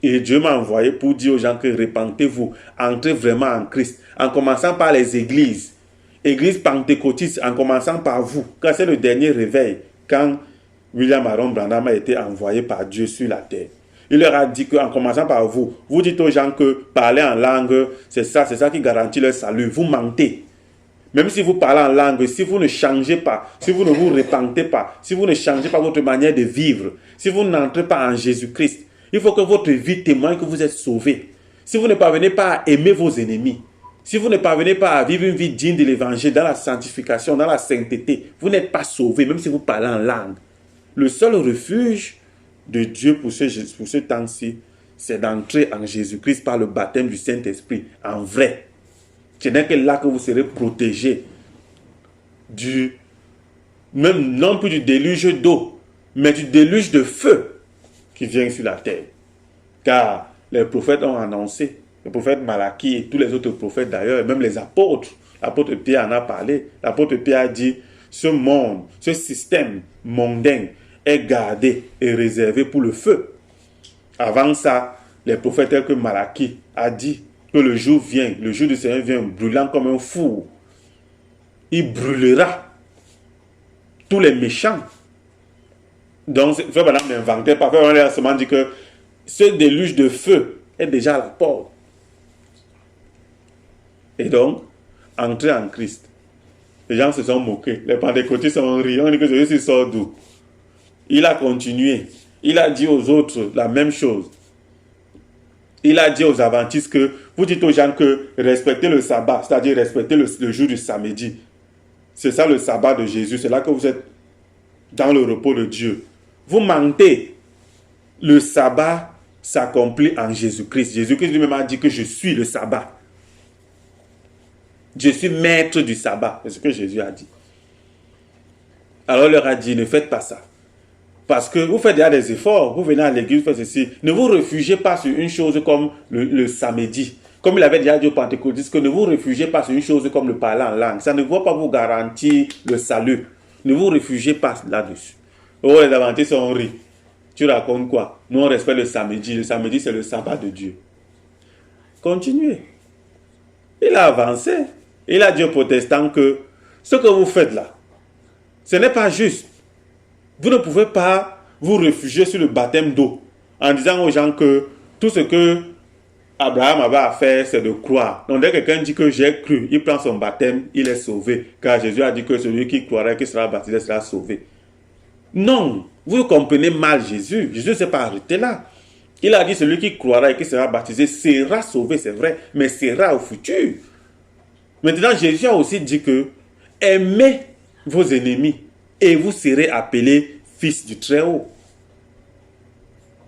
Et Dieu m'a envoyé pour dire aux gens que répentez-vous, entrez vraiment en Christ, en commençant par les églises. Église pentecôtiste, en commençant par vous, car c'est le dernier réveil, quand William Aaron Branham a été envoyé par Dieu sur la terre. Il leur a dit qu'en commençant par vous, vous dites aux gens que parler en langue, c'est ça qui garantit leur salut. Vous mentez. Même si vous parlez en langue, si vous ne changez pas, si vous ne vous repentez pas, si vous ne changez pas votre manière de vivre, si vous n'entrez pas en Jésus-Christ, il faut que votre vie témoigne que vous êtes sauvé. Si vous ne parvenez pas à aimer vos ennemis, si vous ne parvenez pas à vivre une vie digne de l'évangile, dans la sanctification, dans la sainteté, vous n'êtes pas sauvé, même si vous parlez en langue. Le seul refuge de Dieu pour ce temps-ci, c'est d'entrer en Jésus-Christ par le baptême du Saint-Esprit, en vrai. Ce n'est que là que vous serez protégés même non plus du déluge d'eau, mais du déluge de feu qui vient sur la terre. Car les prophètes ont annoncé, le prophète Malachie et tous les autres prophètes d'ailleurs, et même les apôtres, l'apôtre Pierre en a parlé, l'apôtre Pierre a dit, ce monde, ce système mondain est gardé et réservé pour le feu. Avant ça, les prophètes tels que Malachie a dit que le jour vient, le jour du Seigneur vient brûlant comme un four. Il brûlera tous les méchants. Donc, Frère Branham n'inventait pas. Frère Branham a seulement dit que ce déluge de feu est déjà à la porte. Et donc, entrer en Christ. Les gens se sont moqués. Les pentecôtistes ont ri. On dit que Jésus sort d'où? Il a continué. Il a dit aux autres la même chose. Il a dit aux adventistes que vous dites aux gens que respectez le sabbat, c'est-à-dire respectez le jour du samedi. C'est ça le sabbat de Jésus. C'est là que vous êtes dans le repos de Dieu. Vous mentez. Le sabbat s'accomplit en Jésus-Christ. Jésus-Christ lui-même a dit que je suis le sabbat. Je suis maître du sabbat. C'est ce que Jésus a dit. Alors il leur a dit, ne faites pas ça. Parce que vous faites déjà des efforts, vous venez à l'église, vous faites ceci. Ne vous réfugiez pas sur une chose comme le samedi. Comme il avait déjà dit au pentecôtiste, que ne vous réfugiez pas sur une chose comme le parler en langue. Ça ne va pas vous garantir le salut. Ne vous réfugiez pas là-dessus. Oh, les adventistes ont ri. Tu racontes quoi? Nous, on respecte le samedi. Le samedi, c'est le sabbat de Dieu. Continuez. Il a avancé. Il a dit aux protestants que ce que vous faites là, ce n'est pas juste. Vous ne pouvez pas vous réfugier sur le baptême d'eau en disant aux gens que tout ce que Abraham avait à faire, c'est de croire. Donc, dès que quelqu'un dit que j'ai cru, il prend son baptême, il est sauvé. Car Jésus a dit que celui qui croira, qui sera baptisé, sera sauvé. Non, vous comprenez mal Jésus. Jésus ne s'est pas arrêté là. Il a dit celui qui croira et qui sera baptisé sera sauvé, c'est vrai, mais sera au futur. Maintenant, Jésus a aussi dit que aimez vos ennemis et vous serez appelés fils du Très-Haut.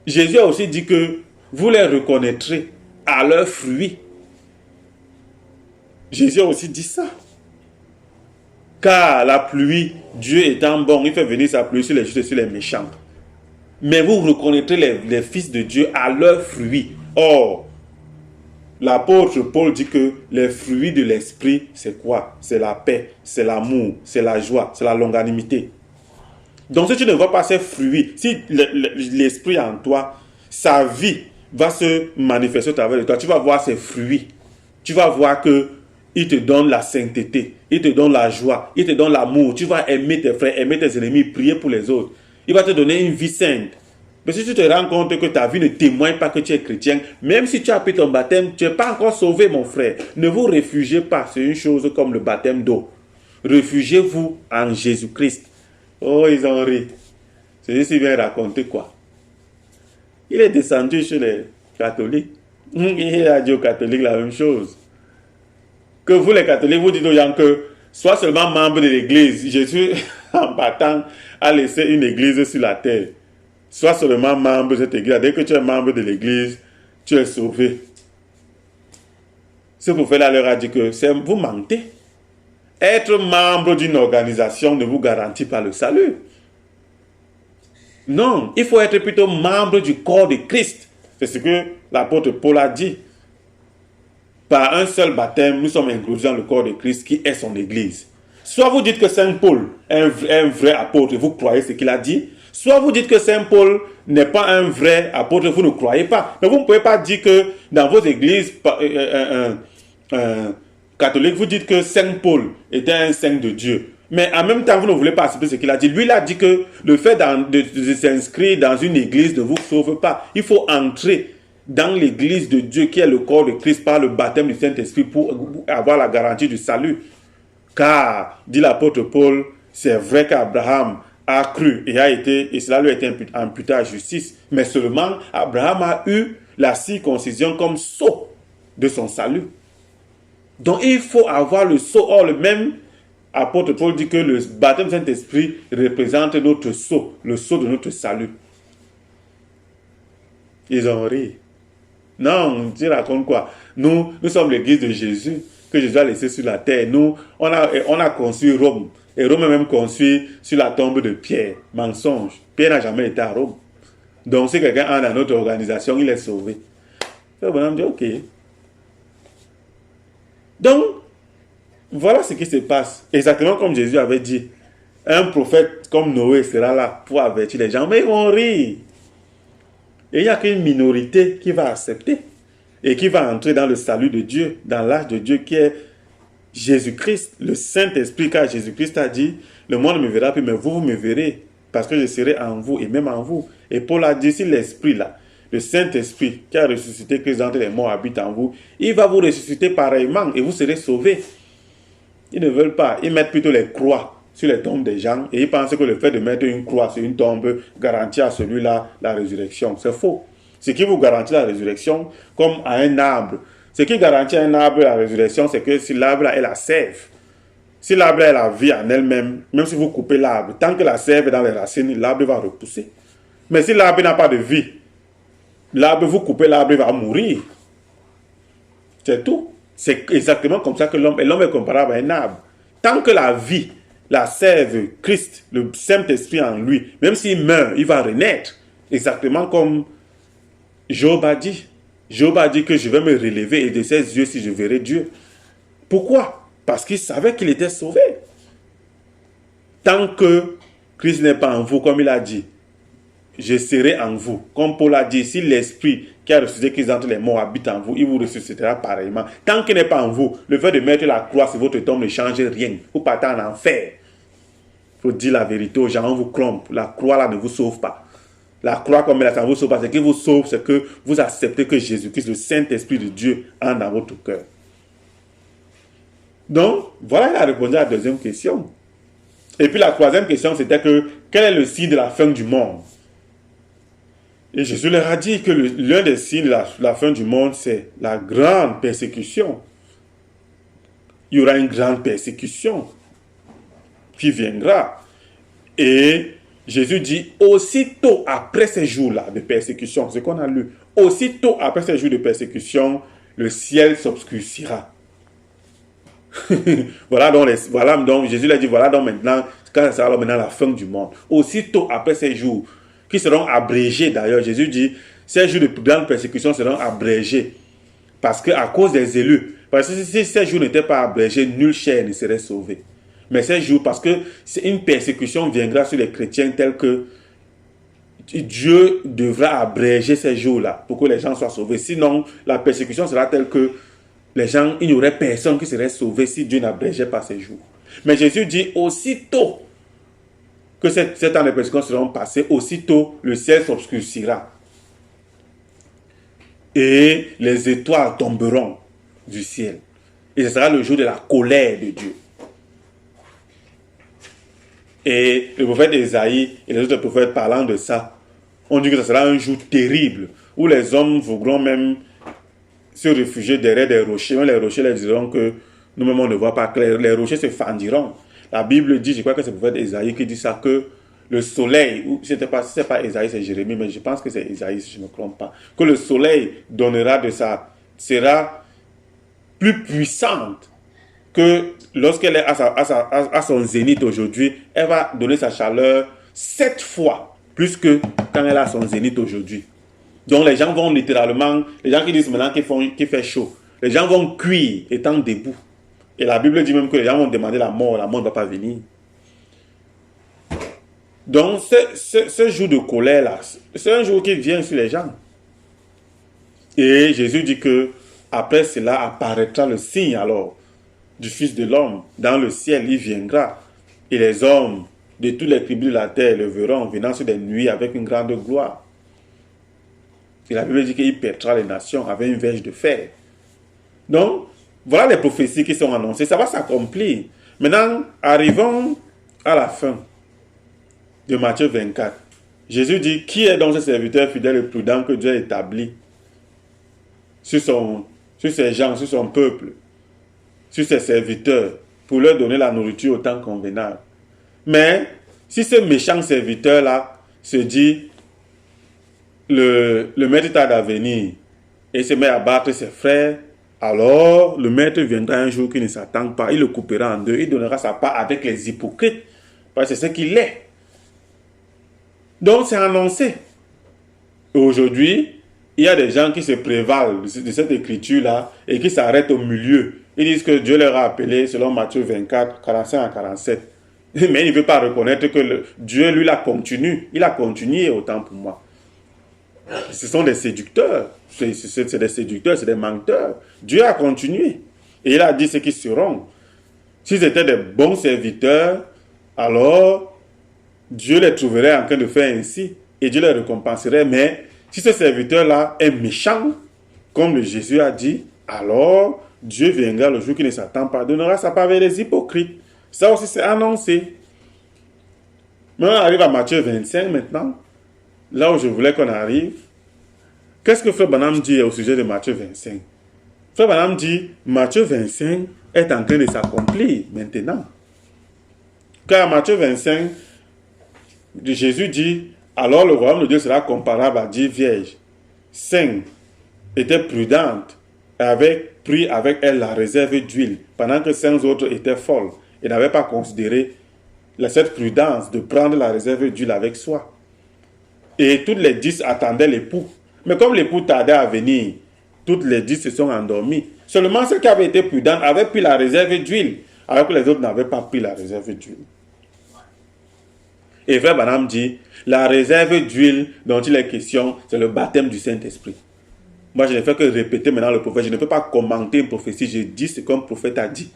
Jésus a aussi dit que vous les reconnaîtrez à leurs fruits. Jésus a aussi dit ça. Car la pluie, Dieu étant bon, il fait venir sa pluie sur les justes et sur les méchants. Mais vous reconnaîtrez les fils de Dieu à leurs fruits. Or, l'apôtre Paul dit que les fruits de l'esprit, c'est quoi? C'est la paix, c'est l'amour, c'est la joie, c'est la longanimité. Donc si tu ne vois pas ces fruits, si l'esprit en toi, sa vie va se manifester au travers de toi, tu vas voir ses fruits. Tu vas voir que il te donne la sainteté, il te donne la joie, il te donne l'amour. Tu vas aimer tes frères, aimer tes ennemis, prier pour les autres. Il va te donner une vie sainte. Mais si tu te rends compte que ta vie ne témoigne pas que tu es chrétien, même si tu as pris ton baptême, tu n'es pas encore sauvé, mon frère. Ne vous réfugiez pas, c'est une chose comme le baptême d'eau. Réfugiez-vous en Jésus-Christ. Oh, ils ont ri. C'est juste qu'il vient raconter quoi? Il est descendu chez les catholiques. Il a dit aux catholiques la même chose. Que vous les catholiques, vous dites aux gens que sois seulement membre de l'église. Jésus, en battant, a laissé une église sur la terre. Sois seulement membre de cette église. Dès que tu es membre de l'église, tu es sauvé. Ce prophète-là leur a dit que vous mentez. Être membre d'une organisation ne vous garantit pas le salut. Non, il faut être plutôt membre du corps de Christ. C'est ce que l'apôtre Paul a dit. Par un seul baptême, nous sommes inclus dans le corps de Christ qui est son église. Soit vous dites que Saint Paul est un vrai apôtre et vous croyez ce qu'il a dit. Soit vous dites que Saint Paul n'est pas un vrai apôtre et vous ne croyez pas. Mais vous ne pouvez pas dire que dans vos églises catholiques, vous dites que Saint Paul était un saint de Dieu. Mais en même temps, vous ne voulez pas accepter ce qu'il a dit. Lui, il a dit que le fait de s'inscrire dans une église ne vous sauve pas. Il faut entrer dans l'église de Dieu qui est le corps de Christ par le baptême du Saint-Esprit pour avoir la garantie du salut. Car, dit l'apôtre Paul, c'est vrai qu'Abraham a cru et cela lui a été imputé à justice. Mais seulement, Abraham a eu la circoncision comme sceau de son salut. Donc, il faut avoir le sceau. Or, le même apôtre Paul dit que le baptême du Saint-Esprit représente notre sceau, le sceau de notre salut. Ils ont ri. Non, tu racontes quoi? Nous sommes l'église de Jésus, que Jésus a laissé sur la terre. Nous, on a construit Rome. Et Rome est même construit sur la tombe de Pierre. Mensonge. Pierre n'a jamais été à Rome. Donc, si quelqu'un entre dans notre organisation, il est sauvé. Le bonhomme dit, ok. Donc, voilà ce qui se passe. Exactement comme Jésus avait dit. Un prophète comme Noé sera là pour avertir les gens. Mais ils vont rire. Et il n'y a qu'une minorité qui va accepter et qui va entrer dans le salut de Dieu, dans l'âge de Dieu qui est Jésus-Christ, le Saint-Esprit, car Jésus-Christ a dit, le monde ne me verra plus, mais vous me verrez, parce que je serai en vous et même en vous. Et Paul a dit, si l'Esprit là, le Saint-Esprit qui a ressuscité Christ entre les morts habite en vous, il va vous ressusciter pareillement et vous serez sauvés. Ils ne veulent pas, ils mettent plutôt les croix sur les tombes des gens et ils pensent que le fait de mettre une croix sur une tombe garantit à celui-là la résurrection. C'est faux. Ce qui vous garantit la résurrection, comme à un arbre, ce qui garantit à un arbre la résurrection, c'est que si l'arbre est la sève, si l'arbre est la vie en elle-même, même si vous coupez l'arbre, tant que la sève est dans les racines, l'arbre va repousser. Mais si l'arbre n'a pas de vie, l'arbre, vous coupez l'arbre, il va mourir. C'est tout. C'est exactement comme ça que l'homme est comparable à un arbre. Tant que la vie, la sève, Christ, le Saint-Esprit en lui, même s'il meurt, il va renaître. Exactement comme Job a dit. Job a dit que je vais me relever et de ses yeux si je verrai Dieu. Pourquoi? Parce qu'il savait qu'il était sauvé. Tant que Christ n'est pas en vous, comme il a dit, je serai en vous. Comme Paul a dit, si l'Esprit qui a ressuscité Christ entre les morts habite en vous, il vous ressuscitera pareillement. Tant qu'il n'est pas en vous, le fait de mettre la croix sur votre tombe ne change rien. Vous partez en enfer. Il faut dire la vérité aux gens, on vous trompe. La croix là ne vous sauve pas. La croix comme elle, ça vous sauve parce qu'il vous sauve, c'est que vous acceptez que Jésus-Christ, le Saint-Esprit de Dieu, entre dans votre cœur. Donc, voilà, il a répondu à la deuxième question. Et puis la troisième question, c'était que, quel est le signe de la fin du monde? Et Jésus leur a dit que l'un des signes de la fin du monde, c'est la grande persécution. Il y aura une grande persécution qui viendra. Et Jésus dit, aussitôt après ces jours-là de persécution, ce qu'on a lu, aussitôt après ces jours de persécution, le ciel s'obscurcira. voilà donc Jésus l'a dit, voilà donc maintenant, quand ça sera maintenant la fin du monde. Aussitôt après ces jours, qui seront abrégés d'ailleurs, Jésus dit, ces jours de grande persécution seront abrégés. Parce qu'à cause des élus, parce que si ces jours n'étaient pas abrégés, nulle chair ne serait sauvée. Mais ces jours, parce que c'est une persécution viendra sur les chrétiens telle que Dieu devra abréger ces jours-là pour que les gens soient sauvés. Sinon, la persécution sera telle que les gens, il n'y aurait personne qui serait sauvé si Dieu n'abrégeait pas ces jours. Mais Jésus dit, aussitôt que ces temps de persécution seront passés, aussitôt le ciel s'obscurcira. Et les étoiles tomberont du ciel. Et ce sera le jour de la colère de Dieu. Et le prophète Ésaïe et les autres prophètes parlant de ça, ont dit que ce sera un jour terrible où les hommes voudront même se réfugier derrière des rochers. Mais les rochers leur diront que nous-mêmes on ne voit pas clair. Les rochers se fendiront. La Bible dit, je crois que c'est le prophète Ésaïe qui dit ça, que le soleil, ou si ce n'est pas Ésaïe, c'est Jérémie, mais je pense que c'est Ésaïe si je ne me trompe pas, que le soleil donnera de ça, sera plus puissante que lorsqu'elle est à son zénith aujourd'hui, elle va donner sa chaleur 7 fois plus que quand elle a son zénith aujourd'hui. Donc les gens vont littéralement, les gens qui disent maintenant qu'il fait chaud, les gens vont cuire étant debout. Et la Bible dit même que les gens vont demander la mort ne va pas venir. Donc ce jour de colère-là, c'est un jour qui vient sur les gens. Et Jésus dit que après cela apparaîtra le signe alors du Fils de l'homme. Dans le ciel, il viendra. Et les hommes de toutes les tribus de la terre le verront venant sur des nuées avec une grande gloire. Et la Bible dit qu'il pètera les nations avec une verge de fer. Donc, voilà les prophéties qui sont annoncées. Ça va s'accomplir. Maintenant, arrivons à la fin de Matthieu 24. Jésus dit, qui est donc ce serviteur fidèle et prudent que Dieu a établi sur ses gens, sur son peuple, sur ses serviteurs, pour leur donner la nourriture au temps convenable. Mais, si ce méchant serviteur-là se dit, le maître tarde à venir, et se met à battre ses frères, alors le maître viendra un jour qui ne s'attend pas, il le coupera en deux, il donnera sa part avec les hypocrites, parce que c'est ce qu'il est. Donc c'est annoncé. Aujourd'hui, il y a des gens qui se prévalent de cette écriture-là et qui s'arrêtent au milieu. Ils disent que Dieu leur a appelé, selon Matthieu 24, 45 à 47. Mais il ne veut pas reconnaître que Dieu, lui, l'a continué. Il a continué autant pour moi. Ce sont des séducteurs. C'est des séducteurs, c'est des menteurs. Dieu a continué. Et il a dit ce qu'ils seront. S'ils étaient des bons serviteurs, alors Dieu les trouverait en train de faire ainsi. Et Dieu les récompenserait. Mais si ce serviteur-là est méchant, comme Jésus a dit, alors Dieu viendra le jour qui ne s'attend pas, donnera sa part avec les hypocrites. Ça aussi c'est annoncé. Maintenant on arrive à Matthieu 25 maintenant. Là où je voulais qu'on arrive. Qu'est-ce que Frère Branham dit au sujet de Matthieu 25? Frère Branham dit, Matthieu 25 est en train de s'accomplir maintenant. Car Matthieu 25, Jésus dit, alors le royaume de Dieu sera comparable à 10 vierges. 5 étaient prudentes et avaient pris avec elles la réserve d'huile, pendant que 5 autres étaient folles et n'avaient pas considéré cette prudence de prendre la réserve d'huile avec soi. Et toutes les 10 attendaient l'époux. Mais comme l'époux tardait à venir, toutes les 10 se sont endormies. Seulement ceux qui avaient été prudents avaient pris la réserve d'huile, alors que les autres n'avaient pas pris la réserve d'huile. Et Frère Branham dit, la réserve d'huile dont il est question, c'est le baptême du Saint-Esprit. Moi, je ne fais que répéter maintenant le prophète. Je ne peux pas commenter une prophétie. Je dis ce qu'un prophète a dit.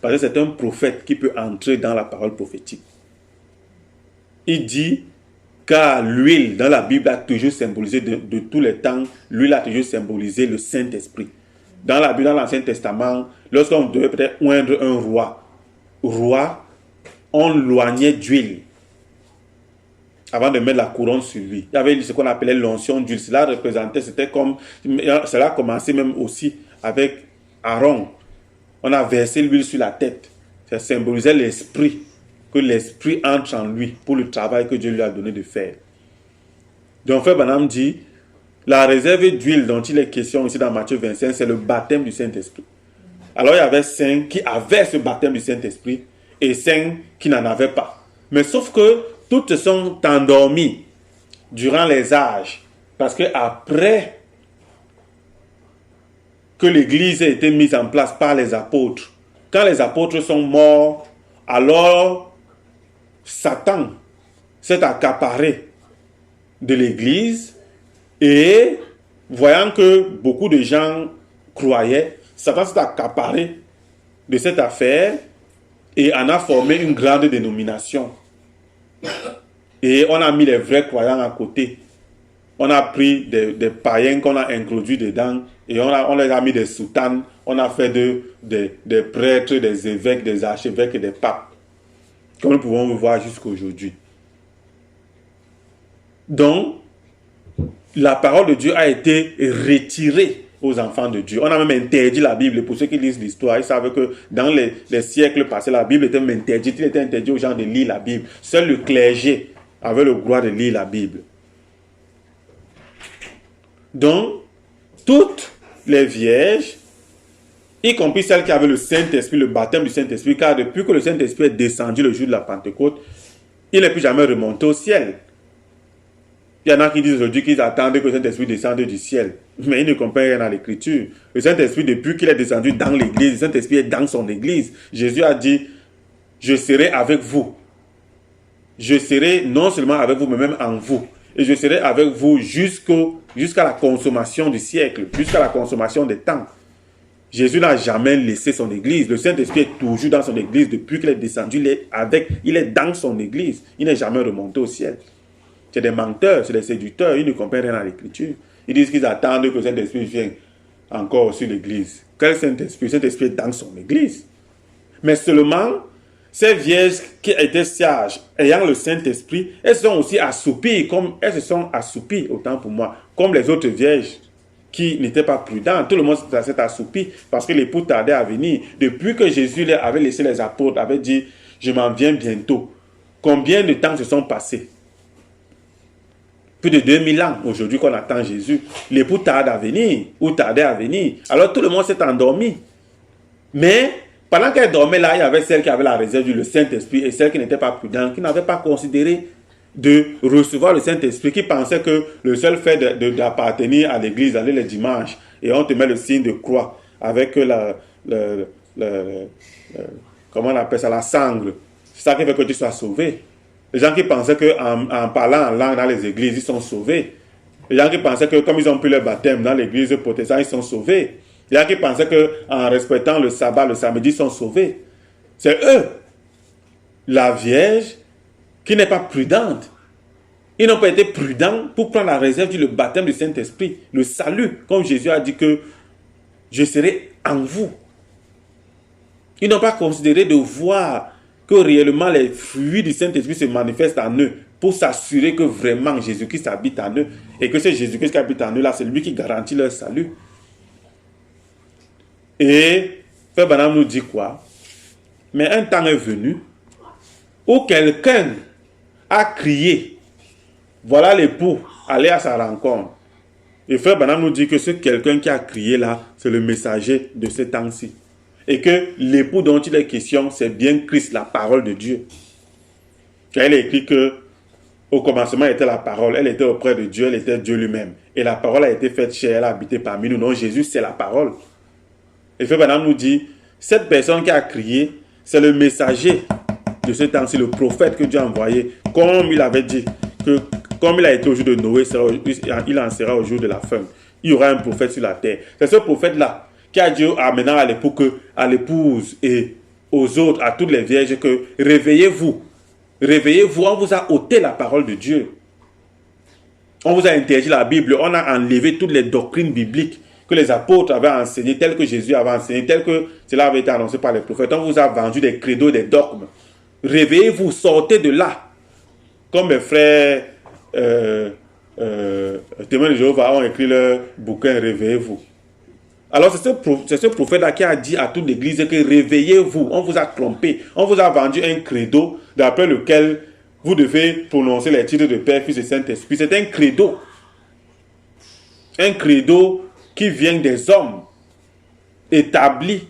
Parce que c'est un prophète qui peut entrer dans la parole prophétique. Il dit Car l'huile dans la Bible a toujours symbolisé, de tous les temps, l'huile a toujours symbolisé le Saint-Esprit. Dans la Bible, dans l'Ancien Testament, lorsqu'on devait peut-être oindre un roi, on loignait d'huile avant de mettre la couronne sur lui. Il y avait ce qu'on appelait l'onction d'huile. Cela représentait, cela a commencé même aussi avec Aaron. On a versé l'huile sur la tête. Ça symbolisait l'esprit, que l'esprit entre en lui pour le travail que Dieu lui a donné de faire. Donc, Frère Branham dit, la réserve d'huile dont il est question ici dans Matthieu 25, c'est le baptême du Saint-Esprit. Alors, il y avait 5 qui avaient ce baptême du Saint-Esprit et 5 qui n'en avaient pas. Mais sauf que toutes sont endormies durant les âges. Parce que après que l'Église a été mise en place par les apôtres, quand les apôtres sont morts, alors Satan s'est accaparé de l'Église et voyant que beaucoup de gens croyaient, Satan s'est accaparé de cette affaire et en a formé une grande dénomination. Et on a mis les vrais croyants à côté. On a pris des païens qu'on a introduits dedans et on les a mis des soutanes. On a fait des prêtres, des évêques, des archevêques et des papes. Comme nous pouvons le voir jusqu'à aujourd'hui. Donc, la parole de Dieu a été retirée aux enfants de Dieu. On a même interdit la Bible. Pour ceux qui lisent l'histoire, ils savent que dans les siècles passés, la Bible était même interdite. Il était interdit aux gens de lire la Bible. Seul le clergé avait le droit de lire la Bible. Donc, toutes les vierges, y compris celles qui avaient le Saint-Esprit, le baptême du Saint-Esprit, car depuis que le Saint-Esprit est descendu le jour de la Pentecôte, il n'est plus jamais remonté au ciel. Il y en a qui disent aujourd'hui qu'ils attendent que le Saint-Esprit descende du ciel. Mais ils ne comprennent rien à l'Écriture. Le Saint-Esprit, depuis qu'il est descendu dans l'Église, le Saint-Esprit est dans son Église. Jésus a dit, je serai avec vous. Je serai non seulement avec vous, mais même en vous. Et je serai avec vous jusqu'à la consommation du siècle, jusqu'à la consommation des temps. Jésus n'a jamais laissé son Église. Le Saint-Esprit est toujours dans son Église. Depuis qu'il est descendu, il est dans son Église. Il n'est jamais remonté au ciel. C'est des menteurs, c'est des séducteurs. Ils ne comprennent rien à l'Écriture. Ils disent qu'ils attendent que le Saint-Esprit vienne encore sur l'Église. Quel Saint-Esprit? Le Saint-Esprit est dans son Église. Mais seulement, ces vierges qui étaient sages, ayant le Saint-Esprit, elles se sont aussi assoupies, autant pour moi, comme les autres vierges qui n'étaient pas prudentes. Tout le monde s'est assoupi parce que l'époux tardait à venir. Depuis que Jésus avait laissé les apôtres, avait dit, je m'en viens bientôt. Combien de temps se sont passés? Plus de 2000 ans aujourd'hui qu'on attend Jésus. L'époux tarde à venir, ou tardait à venir. Alors tout le monde s'est endormi. Mais pendant qu'elle dormait là, il y avait celle qui avait la réserve du Saint-Esprit et celle qui n'était pas prudente, qui n'avait pas considéré de recevoir le Saint-Esprit, qui pensait que le seul fait d'appartenir à l'église, aller les dimanches, et on te met le signe de croix avec comment on appelle ça, la sangle. C'est ça qui fait que tu sois sauvé. Les gens qui pensaient qu'en parlant en langue dans les églises, ils sont sauvés. Les gens qui pensaient que comme ils ont pris le baptême dans l'église protestante, ils sont sauvés. Les gens qui pensaient qu'en respectant le sabbat, le samedi, ils sont sauvés. C'est eux, la Vierge, qui n'est pas prudente. Ils n'ont pas été prudents pour prendre la réserve du baptême du Saint-Esprit, le salut, comme Jésus a dit que je serai en vous. Ils n'ont pas considéré de voir que réellement les fruits du Saint-Esprit se manifestent en eux pour s'assurer que vraiment Jésus-Christ habite en eux et que c'est Jésus-Christ qui habite en eux là, c'est lui qui garantit leur salut. Et Frère Branham nous dit quoi? Mais un temps est venu où quelqu'un a crié, voilà l'époux, allez à sa rencontre. Et Frère Branham nous dit que ce quelqu'un qui a crié là, c'est le messager de ce temps-ci. Et que l'époux dont il est question, c'est bien Christ, la parole de Dieu. Car il est écrit que au commencement était la parole, elle était auprès de Dieu, elle était Dieu lui-même. Et la parole a été faite chair, elle a habité parmi nous. Non, Jésus, c'est la parole. Et Frère Branham nous dit, cette personne qui a crié, c'est le messager de ce temps-ci, le prophète que Dieu a envoyé, comme il avait dit, que comme il a été au jour de Noé, il en sera au jour de la fin. Il y aura un prophète sur la terre. C'est ce prophète-là qui a dit maintenant à l'épouse et aux autres, à toutes les vierges, que réveillez-vous. Réveillez-vous, on vous a ôté la parole de Dieu. On vous a interdit la Bible, on a enlevé toutes les doctrines bibliques que les apôtres avaient enseignées, telles que Jésus avait enseigné, telles que cela avait été annoncé par les prophètes. On vous a vendu des credos, des dogmes. Réveillez-vous, sortez de là. Comme mes frères témoins de Jéhovah ont écrit leur bouquin, réveillez-vous. Alors c'est ce prophète-là qui a dit à toute l'église que réveillez-vous, on vous a trompé, on vous a vendu un credo d'après lequel vous devez prononcer les titres de Père, Fils et Saint-Esprit. C'est un credo. Un credo qui vient des hommes, établi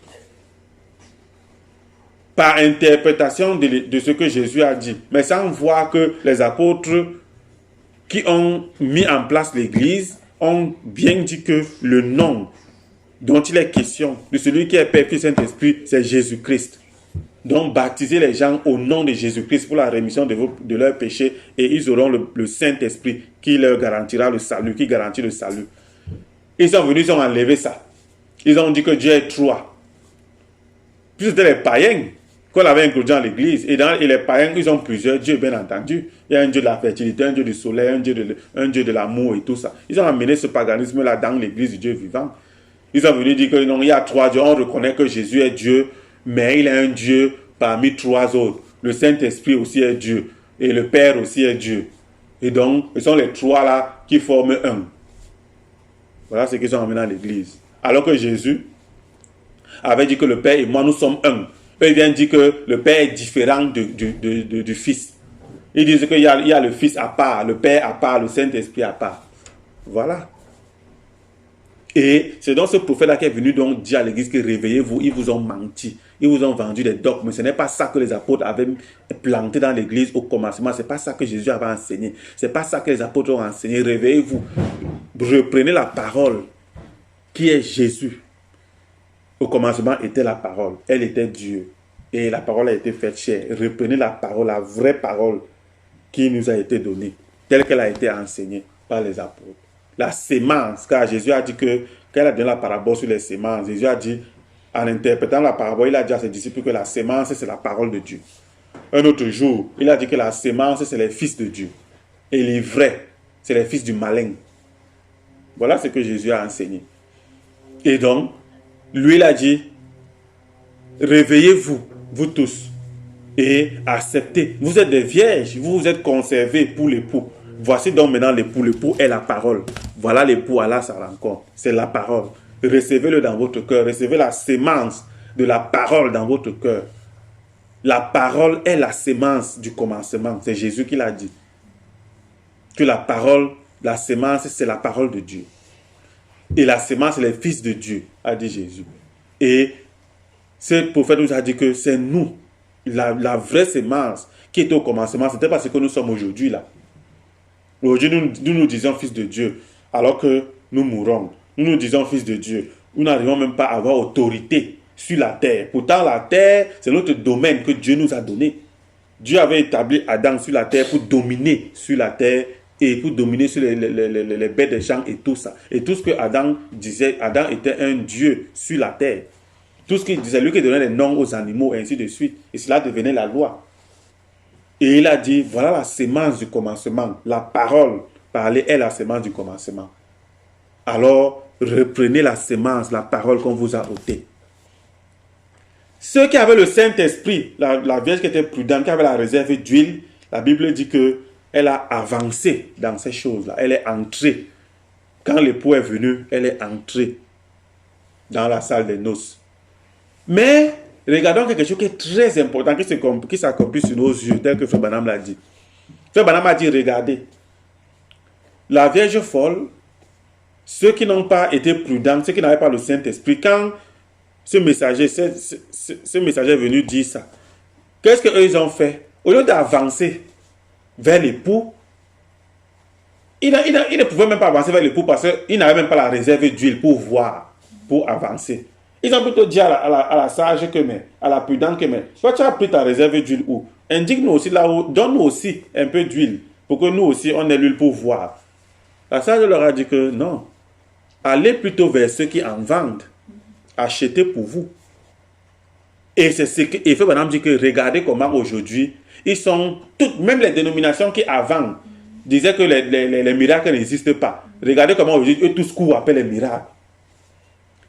par interprétation de ce que Jésus a dit. Mais sans voir que les apôtres qui ont mis en place l'église ont bien dit que le nom dont il est question, de celui qui est Père, Fils et Saint-Esprit, c'est Jésus-Christ. Donc, baptisez les gens au nom de Jésus-Christ pour la rémission de leurs péchés et ils auront le Saint-Esprit qui leur garantira le salut, qui garantit le salut. Ils sont venus, ils ont enlevé ça. Ils ont dit que Dieu est trois. Puis c'était les païens qu'on avait introduit dans l'église. Et les païens, ils ont plusieurs dieux, bien entendu. Il y a un dieu de la fertilité, un dieu du soleil, un dieu de l'amour et tout ça. Ils ont amené ce paganisme-là dans l'église du Dieu vivant. Ils sont venus dire que non, il y a trois dieux. On reconnaît que Jésus est Dieu, mais il est un Dieu parmi trois autres. Le Saint-Esprit aussi est Dieu. Et le Père aussi est Dieu. Et donc, ce sont les trois là qui forment un. Voilà ce qu'ils ont amené dans l'église. Alors que Jésus avait dit que le Père et moi, nous sommes un. Eux, ils viennent dire que le Père est différent du Fils. Ils disent qu'il y a le Fils à part, le Père à part, le Saint-Esprit à part. Voilà. Et c'est donc ce prophète-là qui est venu donc dire à l'église que réveillez-vous, ils vous ont menti. Ils vous ont vendu des dogmes. Ce n'est pas ça que les apôtres avaient planté dans l'église au commencement. Ce n'est pas ça que Jésus avait enseigné. Ce n'est pas ça que les apôtres ont enseigné. Réveillez-vous. Reprenez la parole qui est Jésus. Au commencement était la parole. Elle était Dieu. Et la parole a été faite chair. Reprenez la parole, la vraie parole qui nous a été donnée, telle qu'elle a été enseignée par les apôtres. La sémence, car Jésus a dit que, quand il a donné la parabole sur les sémences, Jésus a dit, en interprétant la parabole, il a dit à ses disciples que la sémence, c'est la parole de Dieu. Un autre jour, il a dit que la sémence, c'est les fils de Dieu. Et les vrais, c'est les fils du malin. Voilà ce que Jésus a enseigné. Et donc, lui, il a dit, réveillez-vous, vous tous, et acceptez. Vous êtes des vierges, vous vous êtes conservés pour l'époux. Voici donc maintenant l'époux. L'époux est la parole. Voilà l'époux à sa rencontre. C'est la parole. Recevez-le dans votre cœur. Recevez la sémence de la parole dans votre cœur. La parole est la sémence du commencement. C'est Jésus qui l'a dit. Que la parole, la sémence, c'est la parole de Dieu. Et la sémence, c'est les fils de Dieu, a dit Jésus. Et ce prophète nous a dit que c'est nous, la vraie sémence qui est au commencement. Ce n'était pas ce que nous sommes aujourd'hui là. Aujourd'hui, nous disons fils de Dieu, alors que nous mourons. Nous disons fils de Dieu. Nous n'arrivons même pas à avoir autorité sur la terre. Pourtant, la terre, c'est notre domaine que Dieu nous a donné. Dieu avait établi Adam sur la terre pour dominer sur la terre et pour dominer sur les bêtes des champs et tout ça. Et tout ce que Adam disait, Adam était un Dieu sur la terre. Tout ce qu'il disait, lui qui donnait les noms aux animaux et ainsi de suite. Et cela devenait la loi. Et il a dit, voilà la sémence du commencement. La parole parlée est la sémence du commencement. Alors, reprenez la sémence, la parole qu'on vous a ôtée. Ceux qui avaient le Saint-Esprit, la Vierge qui était prudente, qui avait la réserve d'huile, la Bible dit qu'elle a avancé dans ces choses-là. Elle est entrée. Quand l'époux est venu, elle est entrée dans la salle des noces. Mais, regardons quelque chose qui est très important, qui s'accomplit sur nos yeux, tel que Frère Branham l'a dit. Frère Branham a dit, regardez, la Vierge folle, ceux qui n'ont pas été prudents, ceux qui n'avaient pas le Saint-Esprit, quand ce messager est venu dire ça, qu'est-ce qu'eux ils ont fait? Au lieu d'avancer vers l'époux, ils ne pouvaient même pas avancer vers l'époux parce qu'ils n'avaient même pas la réserve d'huile pour voir, pour avancer. Ils ont plutôt dit à la sage que mais, à la prudente que mais, toi tu as pris ta réserve d'huile où? Indique-nous aussi là où, donne-nous aussi un peu d'huile pour que nous aussi on ait l'huile pour voir. La sage leur a dit que non, allez plutôt vers ceux qui en vendent, achetez pour vous. Et c'est ce que Frère Branham dit que regardez comment aujourd'hui, ils sont toutes, même les dénominations qui avant disaient que les miracles n'existent pas. Regardez comment aujourd'hui, eux tous courent après les miracles.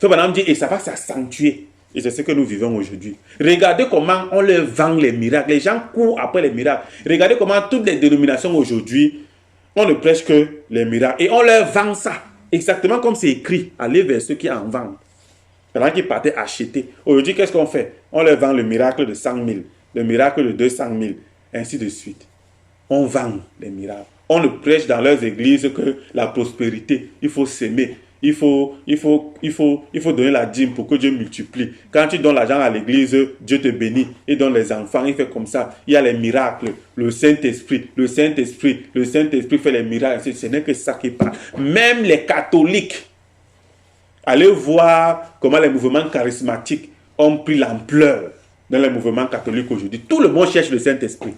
Madame dit, et ça va s'accentuer. Et c'est ce que nous vivons aujourd'hui. Regardez comment on leur vend les miracles. Les gens courent après les miracles. Regardez comment toutes les dénominations aujourd'hui, on ne prêche que les miracles. Et on leur vend ça. Exactement comme c'est écrit. Allez vers ceux qui en vendent. Pendant qu'ils partaient acheter. Aujourd'hui, qu'est-ce qu'on fait? On leur vend le miracle de 100 000, le miracle de 200 000, ainsi de suite. On vend les miracles. On ne prêche dans leurs églises que la prospérité. Il faut s'aimer. Il faut donner la dîme pour que Dieu multiplie. Quand tu donnes l'argent à l'église, Dieu te bénit. Il donne les enfants, il fait comme ça. Il y a les miracles. Le Saint-Esprit fait les miracles. Ce n'est que ça qui parle. Même les catholiques, allez voir comment les mouvements charismatiques ont pris l'ampleur dans les mouvements catholiques aujourd'hui. Tout le monde cherche le Saint-Esprit.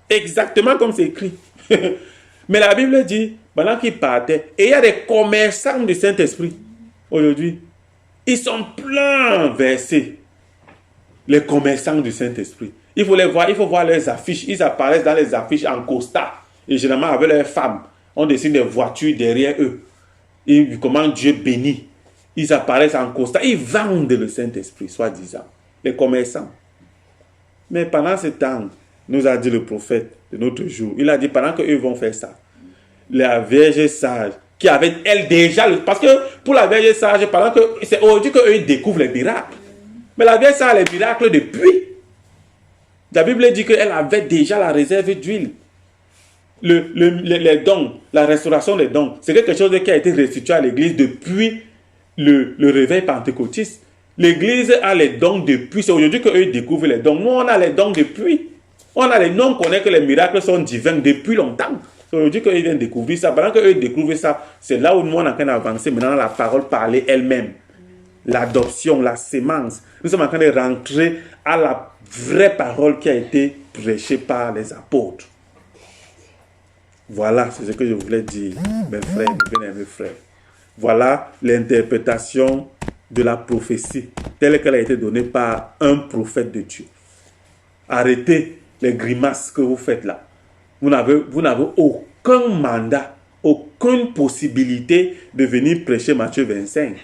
Exactement comme c'est écrit. Mais la Bible dit, pendant qu'ils partaient, et il y a des commerçants du Saint-Esprit aujourd'hui. Ils sont pleins versés. Les commerçants du Saint-Esprit. Il faut les voir, il faut voir leurs affiches. Ils apparaissent dans les affiches en costard. Et généralement avec leurs femmes. On dessine des voitures derrière eux. Et comment Dieu bénit. Ils apparaissent en costard. Ils vendent le Saint-Esprit, soi-disant. Les commerçants. Mais pendant ce temps, nous a dit le prophète de notre jour. Il a dit pendant qu'eux vont faire ça, la Vierge sage, qui avait elle déjà, parce que pour la Vierge sage, pendant que c'est aujourd'hui qu'eux découvrent les miracles. Mais la Vierge sage a les miracles depuis. La Bible dit qu'elle avait déjà la réserve d'huile. Les dons, la restauration des dons, c'est quelque chose qui a été restitué à l'église depuis le réveil pentecôtiste. L'église a les dons depuis. C'est aujourd'hui qu'eux découvrent les dons. Nous, on a les dons depuis. Nous, on connaît que les miracles sont divins depuis longtemps. C'est aujourd'hui qu'ils viennent découvrir ça. Pendant qu'eux découvrent ça, c'est là où nous, on est en train d'avancer maintenant la parole parlée elle-même. L'adoption, la sémence. Nous sommes en train de rentrer à la vraie parole qui a été prêchée par les apôtres. Voilà, c'est ce que je voulais dire, mes frères, mes bien-aimés frères. Voilà l'interprétation de la prophétie telle qu'elle a été donnée par un prophète de Dieu. Arrêtez les grimaces que vous faites là. Vous n'avez aucun mandat, aucune possibilité de venir prêcher Matthieu 25.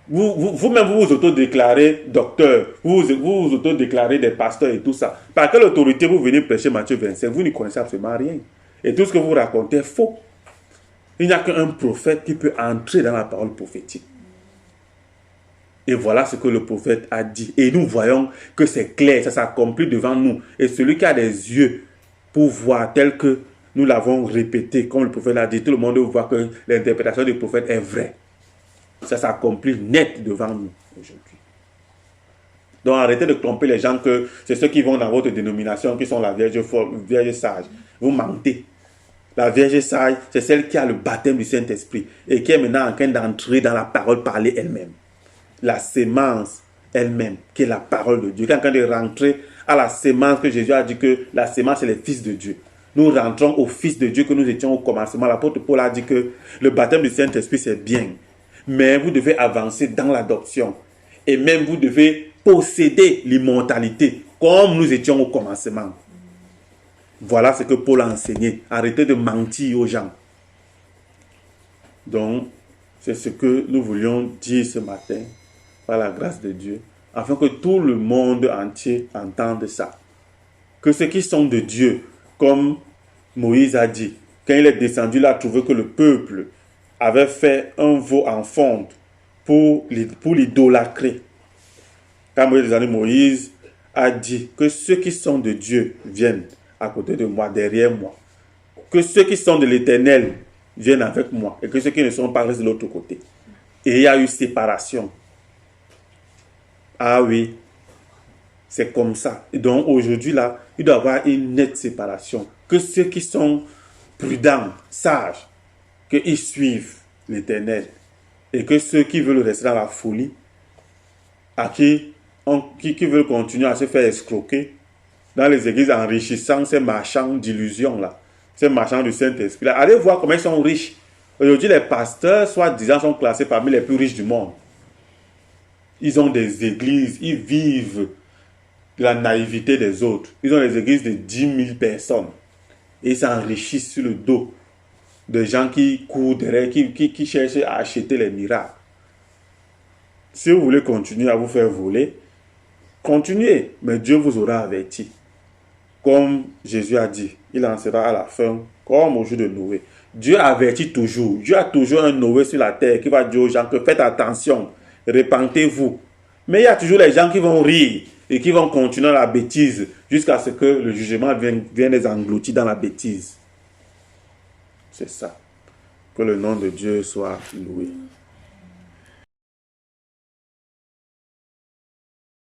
Vous-même, vous vous autodéclarez docteur, vous vous autodéclarez des pasteurs et tout ça. Par quelle autorité vous venez prêcher Matthieu 25? Vous ne connaissez absolument rien. Et tout ce que vous racontez est faux. Il n'y a qu'un prophète qui peut entrer dans la parole prophétique. Et voilà ce que le prophète a dit. Et nous voyons que c'est clair, ça s'accomplit devant nous. Et celui qui a des yeux pour voir tel que nous l'avons répété, comme le prophète l'a dit, tout le monde voit que l'interprétation du prophète est vraie. Ça s'accomplit net devant nous aujourd'hui. Donc arrêtez de tromper les gens que c'est ceux qui vont dans votre dénomination qui sont la Vierge sage. Vous mentez. La Vierge sage, c'est celle qui a le baptême du Saint-Esprit et qui est maintenant en train d'entrer dans la parole parlée elle-même. La sémence elle-même, qui est la parole de Dieu, qui est en train de rentrer à la sémence que Jésus a dit que la sémence, c'est le Fils de Dieu. Nous rentrons au Fils de Dieu que nous étions au commencement. L'apôtre Paul a dit que le baptême du Saint-Esprit, c'est bien. Mais vous devez avancer dans l'adoption. Et même vous devez posséder l'immortalité, comme nous étions au commencement. Voilà ce que Paul a enseigné. Arrêtez de mentir aux gens. Donc, c'est ce que nous voulions dire ce matin, par la grâce de Dieu, afin que tout le monde entier entende ça. Que ceux qui sont de Dieu, comme Moïse a dit, quand il est descendu, il a trouvé que le peuple avait fait un veau en fonte pour l'idolâtrer. Quand Moïse a dit que ceux qui sont de Dieu viennent à côté de moi, derrière moi. Que ceux qui sont de l'Éternel viennent avec moi et que ceux qui ne sont pas restent de l'autre côté. Et il y a eu séparation. Ah oui, c'est comme ça. Et donc aujourd'hui là, il doit y avoir une nette séparation. Que ceux qui sont prudents, sages, qu'ils suivent l'Éternel. Et que ceux qui veulent rester dans la folie, qui veulent continuer à se faire escroquer dans les églises enrichissant ces marchands d'illusions là, ces marchands du Saint-Esprit là. Allez voir comment ils sont riches. Aujourd'hui, les pasteurs, soi-disant, sont classés parmi les plus riches du monde. Ils ont des églises, ils vivent de la naïveté des autres. Ils ont des églises de 10 000 personnes. et s'enrichissent sur le dos de gens qui courent derrière, qui cherchent à acheter les miracles. Si vous voulez continuer à vous faire voler, continuez, mais Dieu vous aura averti. Comme Jésus a dit, il en sera à la fin, comme au jour de Noé. Dieu avertit toujours. Dieu a toujours un Noé sur la terre qui va dire aux gens que faites attention, repentez-vous. Mais il y a toujours les gens qui vont rire et qui vont continuer la bêtise jusqu'à ce que le jugement vienne les engloutir dans la bêtise. C'est ça. Que le nom de Dieu soit loué.